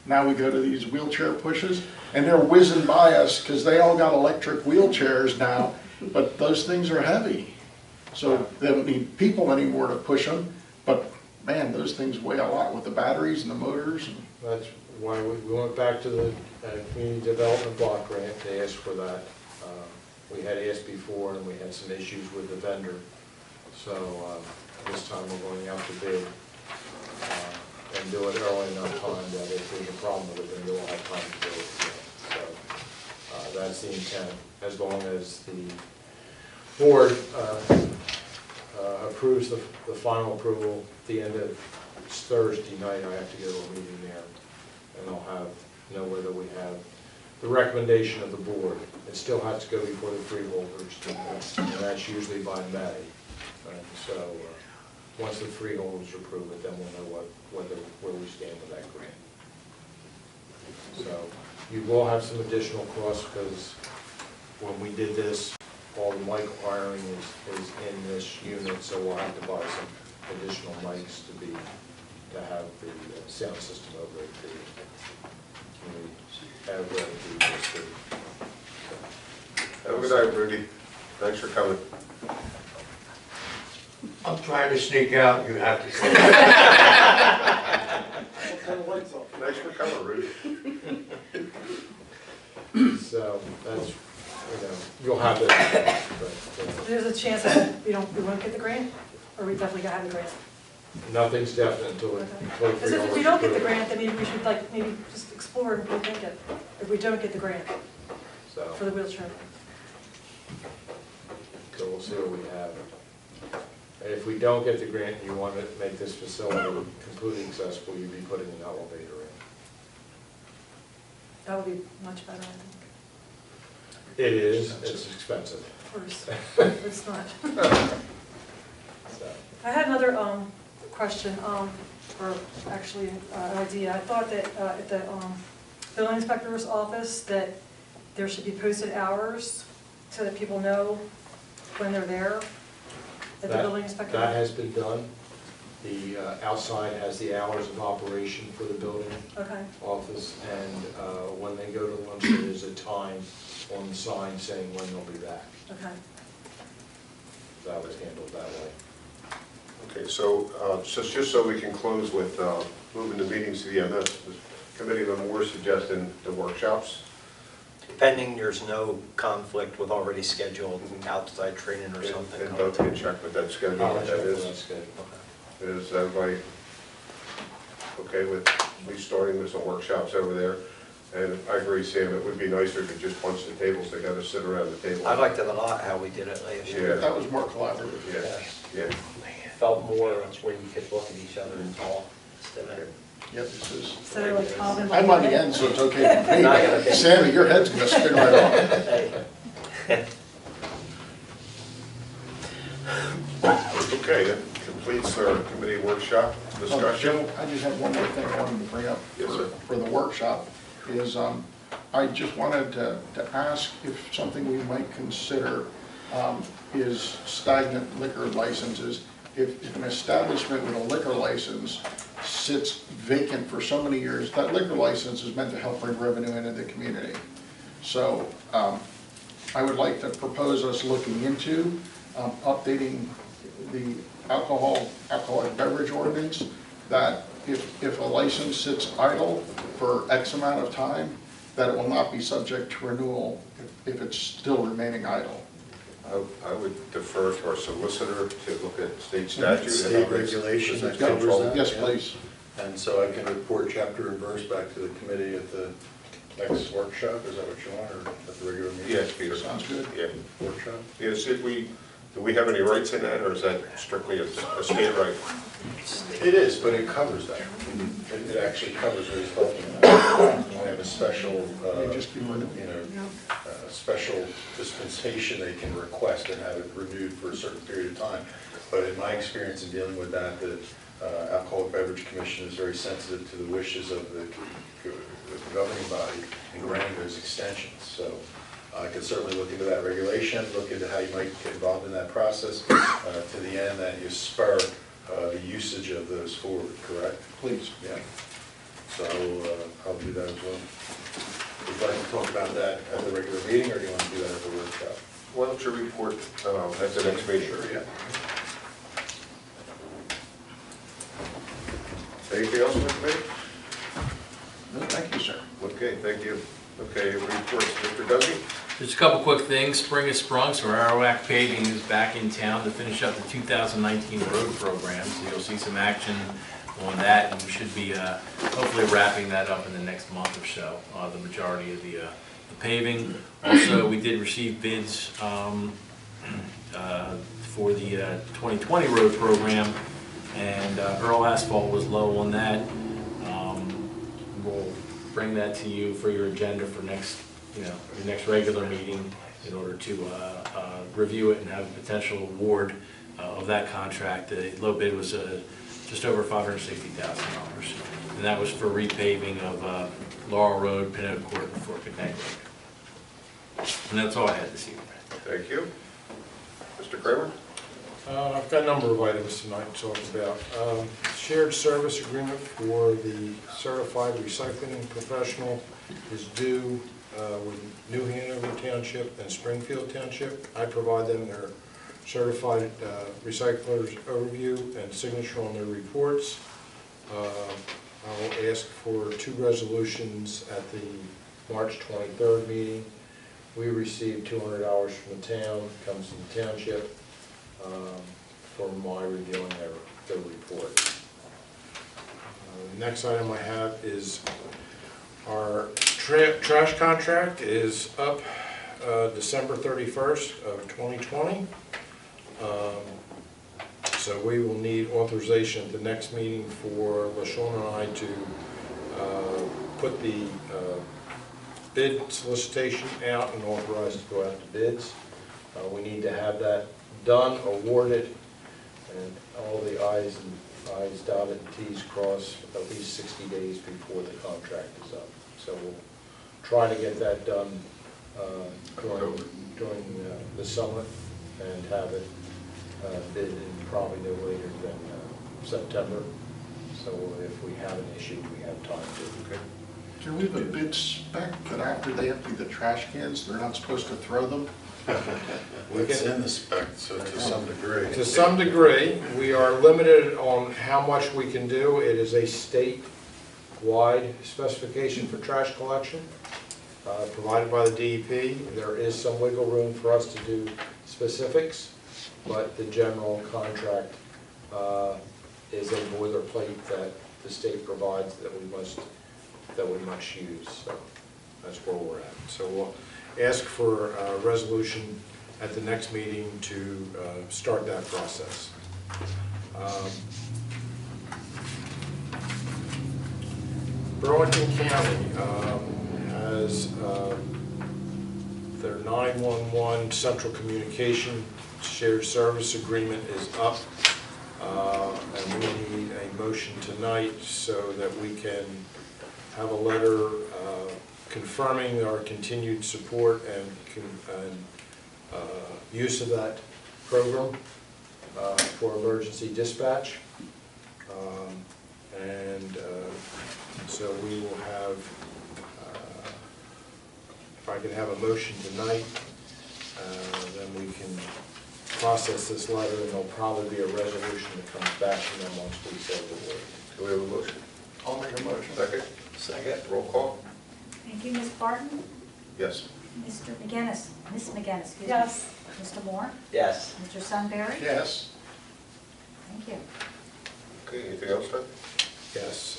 Now we go to these wheelchair pushes, and they're whizzing by us because they all got electric wheelchairs now, but those things are heavy. So they don't need people anymore to push them, but man, those things weigh a lot with the batteries and the motors. That's why we went back to the community development block grant to ask for that. We had asked before and we had some issues with the vendor. So this time we're going out to bid and do it early enough time that if there's a problem with it, then you'll have time to do it. So that's the intent, as long as the board approves the final approval at the end of Thursday night. I have to go to a meeting there, and I'll know whether we have the recommendation of the board. It still has to go before the freeholders, and that's usually by May. And so once the freeholders approve it, then we'll know where we stand with that grant. So you will have some additional costs because when we did this, all the mic wiring is in this unit, so we'll have to buy some additional mics to have the sound system over at the community. Have a good night, Rudy. Thanks for coming. I'm trying to sneak out, you have to say. Thanks for coming, Rudy. So that's, you'll have it. There's a chance that we won't get the grant, or we definitely gotta have the grant? Nothing's definite until Okay. the Because if we don't get the grant, then maybe we should maybe just explore and rethink it, if we don't get the grant So for the wheelchair. we'll see what we have. And if we don't get the grant and you want to make this facility completely accessible, you'd be putting an elevator in. That would be much better, I think. It is, it's expensive. Of course, it's not. So, I had another question, or actually an idea. I thought that at the building inspector's office, that there should be posted hours so that people know when they're there at the building inspector. That has been done. The outside has the hours of operation for the building Okay, office, and when they go to lunch, there's a time on the sign saying when they'll be back. okay. That was handled that way. Okay, so just so we can close with moving the meetings to the EMS, the committee of the board suggesting the workshops. Pending there's no conflict with already scheduled outside training or something. And Doug can check with that schedule, what that is. That's good. Is everybody okay with restarting with some workshops over there? And I agree, Sam, it would be nicer to just punch the tables together, sit around the table. I liked it a lot how we did it last year. Yeah. That was more collaborative. Yeah, yeah. Felt more where you could look at each other and talk instead of. Yeah, this is, So like Calvin. I'm on the end, so it's okay for Not gonna me. be- Sammy, your head's gonna spin right off. Okay, that completes our committee workshop discussion. I just have one more thing I wanted to bring up Yes, sir. for the workshop, is I just wanted to ask if something we might consider is stagnant liquor licenses. If an establishment with a liquor license sits vacant for so many years, that liquor license is meant to help bring revenue into the community. So I would like to propose us looking into updating the alcoholic beverage ordinance, that if a license sits idle for X amount of time, that it will not be subject to renewal if it's still remaining idle. I would defer to our solicitor to look at state statute. State regulation that covers that. Yes, please. And so I can report chapter and verse back to the committee at the next workshop, is that what you want, or at the regular meeting? Yes, Peter. Sounds good. Yeah. Workshop? Yes, do we have any rights in that, or is that strictly a state right? It is, but it covers that. It actually covers what he's talking about. We have a special, special dispensation they can request and have it renewed for a certain period of time. But in my experience in dealing with that, the Alcoholic Beverage Commission is very sensitive to the wishes of the governing body in granting those extensions. So I could certainly look into that regulation, look into how you might get involved in that process to the end that you spur the usage of those forward, correct? Please. Yeah. So I'll do that as well. Would you like to talk about that at the regular meeting, or do you want to do that at the workshop? Why don't you report at the next meeting? Sure, yeah. Anything else from the committee? No, thank you, sir. Okay, thank you. Okay, reports, Mr. Dusty? Just a couple quick things. Spring has sprung, so Arawak Paving is back in town to finish up the 2019 road program. So you'll see some action on that, and we should be hopefully wrapping that up in the next month or so, the majority of the paving. Also, we did receive bids for the 2020 road program, and Earl Asphalt was low on that. We'll bring that to you for your agenda for next, your next regular meeting in order to review it and have a potential award of that contract. The low bid was just over $560,000, and that was for repaving of Laurel Road, Pinot Court, and Fort McKnight Road. And that's all I had this evening. Thank you. Mr. Kramer? I've got a number of items tonight to talk about. Shared service agreement for the certified recycling professional is due with New Hanover Township and Springfield Township. I provide them their certified recyclers overview and signature on their reports. I'll ask for 2 resolutions at the March 23rd meeting. We received $200 from the town, comes from the township, for my reviewing their report. The next item I have is our trash contract is up December 31st of 2020. So we will need authorization at the next meeting for LaShawn and I to put the bid solicitation out and authorize to go out to bids. We need to have that done, awarded, and all the I's dotted and T's crossed at least 60 days before the contract is up. So we'll try to get that done during the summer and have it bid in probably no later than September. So if we have an issue, we have time to. Okay. Can we have a bid spec that after they empty the trash cans, they're not supposed to throw them? It's in the spec, so to some degree. To some degree, we are limited on how much we can do. It is a state-wide specification for trash collection provided by the DEP. There is some wiggle room for us to do specifics, but the general contract is a boilerplate that the state provides that we must use. So that's where we're at. So we'll ask for a resolution at the next meeting to start that process. Burlington County has their 911 central communication shared service agreement is up, and we need a motion tonight so that we can have a letter confirming our continued support and use of that program for emergency dispatch. So we will have, if I can have a motion tonight, then we can process this letter, and there'll probably be a resolution that comes back from them once we say the word. Do we have a motion? I'll make a motion. Second? Second. Roll call? Thank you, Ms. Barton. Yes. Mr. McGinnis, Ms. McGinnis, excuse me. Yes. Mr. Moore, Yes. Mr. Sunbury. Yes. Thank you. Okay, anything else, Fred? Yes,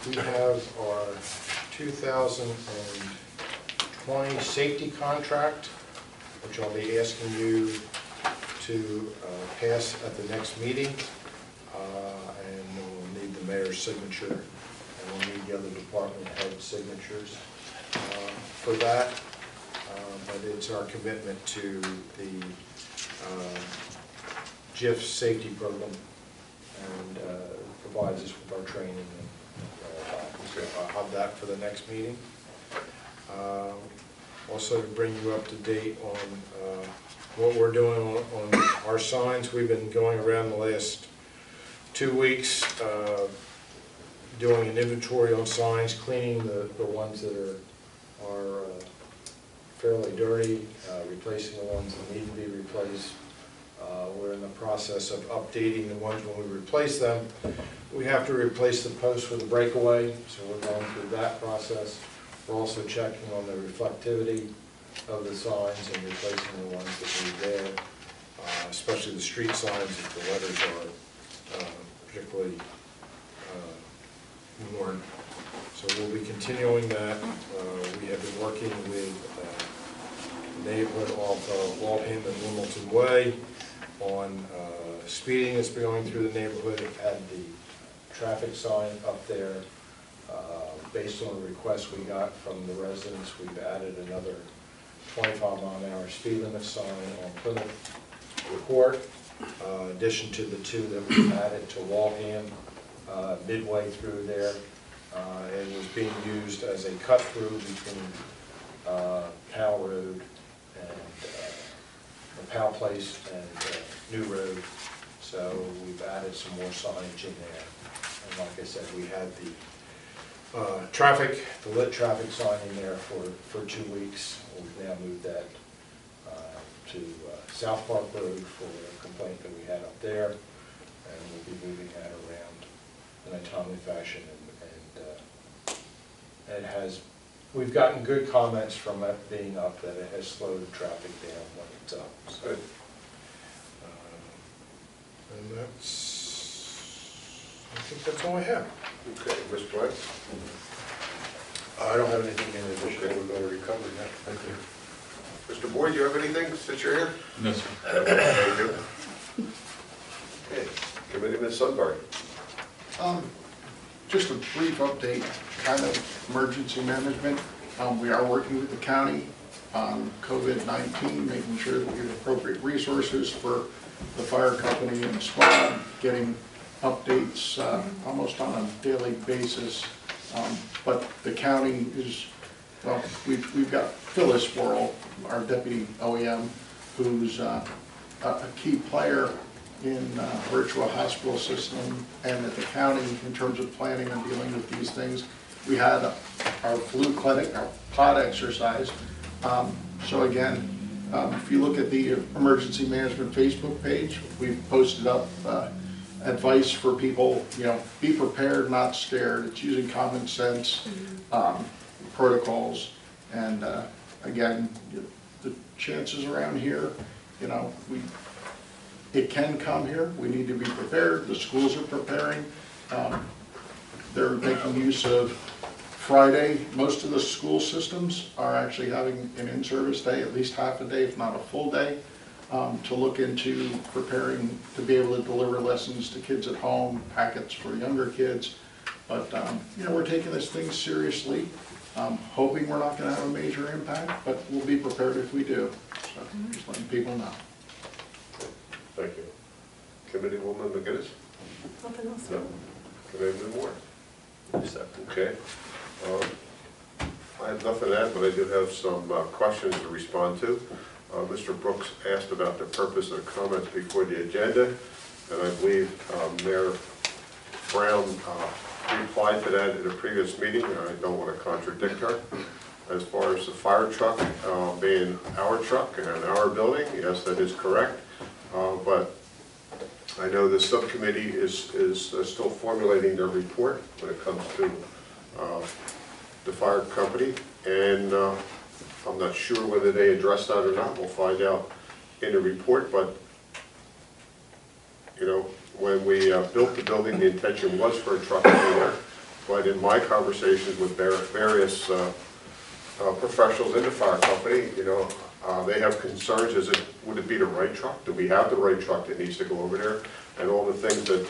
we have our 2020 safety contract, which I'll be asking you to pass at the next meeting, and we'll need the mayor's signature, and we'll need the other department head signatures for that, but it's our commitment to the GIF safety program, and provides us with our training and all that. So I'll have that for the next meeting. Also to bring you up to date on what we're doing on our signs. We've been going around the last 2 weeks doing an inventory on signs, cleaning the ones that are fairly dirty, replacing the ones that need to be replaced. We're in the process of updating the ones when we replace them. We have to replace the posts with a breakaway, so we're going through that process. We're also checking on the reflectivity of the signs and replacing the ones that need there, especially the street signs if the letters are particularly worn. So we'll be continuing that. We have been working with the neighborhood off Waltham and Wilmington Way on speeding that's been going through the neighborhood. We've had the traffic sign up there. Based on the request we got from the residents, we've added another 25-mile-an-hour speed limit sign on Plymouth Court, in addition to the 2 that we've added to Waltham midway through there. It was being used as a cut-through between Powell Road and Powell Place and New Road. So we've added some more signage in there. And like I said, we had the the lit traffic sign in there for 2 weeks. We've now moved that to South Park Road for a complaint that we had up there. And we'll be moving that around in a timely fashion. And it has, we've gotten good comments from it being up that it has slowed the traffic down when it's up. So, Good. and I think that's all I have. Okay, Mr. Dwight? I don't have anything in addition. Okay, we've already covered that. Thank you. Mr. Boyd, do you have anything since you're here? No, sir. Very good. Okay, Committeeman Sudbury. Just a brief update, kind of emergency management. We are working with the county on COVID-19, making sure that we have appropriate resources for the fire company and the squad, getting updates almost on a daily basis. But the county is, well, we've got Phyllis Worrell, our deputy OEM, who's a key player in virtual hospital system and at the county in terms of planning and dealing with these things. We had our flu clinic, our pod exercise. So again, if you look at the emergency management Facebook page, we've posted up advice for people, be prepared, not scared. It's using common sense protocols. And again, the chances around here, it can come here. We need to be prepared. The schools are preparing. They're making use of Friday, most of the school systems are actually having an in-service day, at least half a day, if not a full day, to look into preparing to be able to deliver lessons to kids at home, packets for younger kids. But, we're taking this thing seriously, hoping we're not gonna have a major impact, but we'll be prepared if we do. So just letting people know. Thank you. Committeewoman McGinnis? Nothing else? No. Committeeman Moore? Okay. I have nothing to add, but I do have some questions to respond to. Mr. Brooks asked about the purpose of comments before the agenda, and I believe Mayor Brown replied to that in a previous meeting, and I don't want to contradict her. As far as the fire truck being our truck and our building, yes, that is correct. But I know the subcommittee is still formulating their report when it comes to the fire company, and I'm not sure whether they addressed that or not. We'll find out in the report, but when we built the building, the intention was for a truck to be there, but in my conversations with various professionals in the fire company, they have concerns. Would it be the right truck? Do we have the right truck that needs to go over there? And all the things that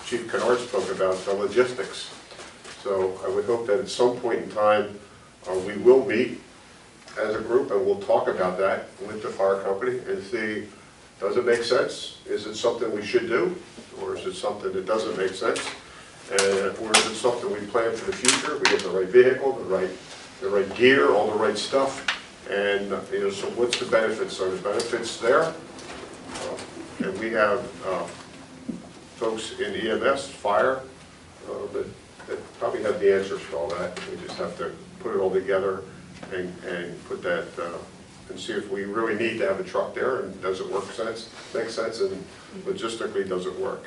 Chief Kennard spoke about, the logistics. So I would hope that at some point in time, we will meet as a group and we'll talk about that with the fire company and see, does it make sense? Is it something we should do? Or is it something that doesn't make sense? Or is it something we plan for the future? We get the right vehicle, the right gear, all the right stuff. And so what's the benefits? Are the benefits there? And we have folks in EMS, fire, that probably have the answers for all that. We just have to put it all together and put that and see if we really need to have a truck there, and does it make sense, and logistically does it work.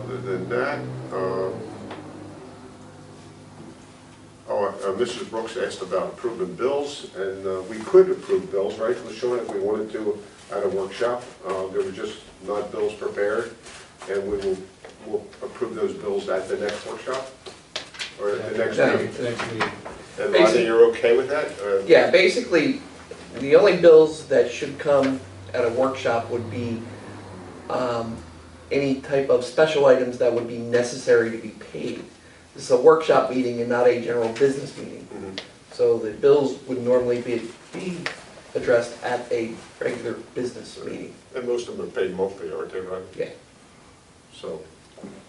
Other than that, Mrs. Brooks asked about approving bills, and we could approve bills, right, LaShawn, if we wanted to at a workshop. There were just not bills prepared, and we'll approve those bills at the next workshop, or at the next meeting. And Lonnie, you're okay with that? Yeah, basically, the only bills that should come at a workshop would be any type of special items that would be necessary to be paid. This is a workshop meeting and not a general business meeting. Mhm. So the bills would normally be addressed at a regular business meeting. And most of them are paid monthly, aren't they, right? Yeah. So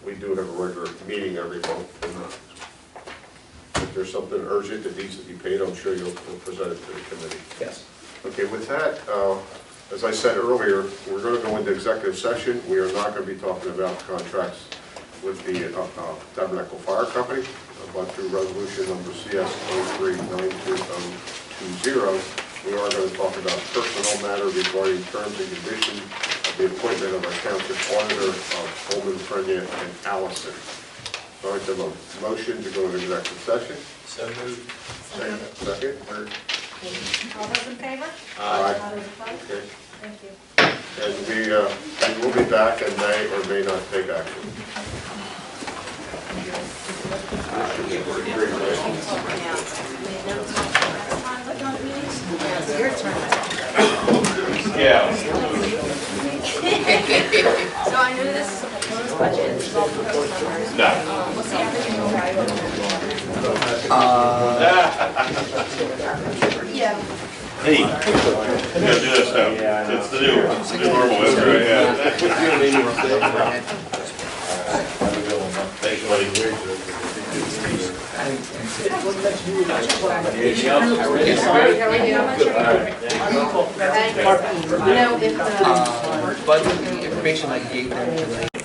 we do have a regular meeting every month. And if there's something urgent that needs to be paid, I'm sure you'll present it to the committee. Yes. Okay, with that, as I said earlier, we're going to go into executive session. We are not going to be talking about contracts with the Tabernacle Fire Company, but through resolution number CS 03-92020, we are going to talk about personnel matter regarding terms and conditions of the appointment of our township auditor of Coleman, Prenia, and Allison. So I have a motion to go into executive session. So moved. Second. All those in favor? Aye. All those opposed? Okay. Thank you. And we will be back and may or may not take action. Your turn. Yeah. So I knew this is a proposed budget, it's all proposed numbers. No. What's the average? Yeah. Hey, you gotta do this now. It's the new normal, isn't it? Yeah. Thanks, buddy. But the information I gave them tonight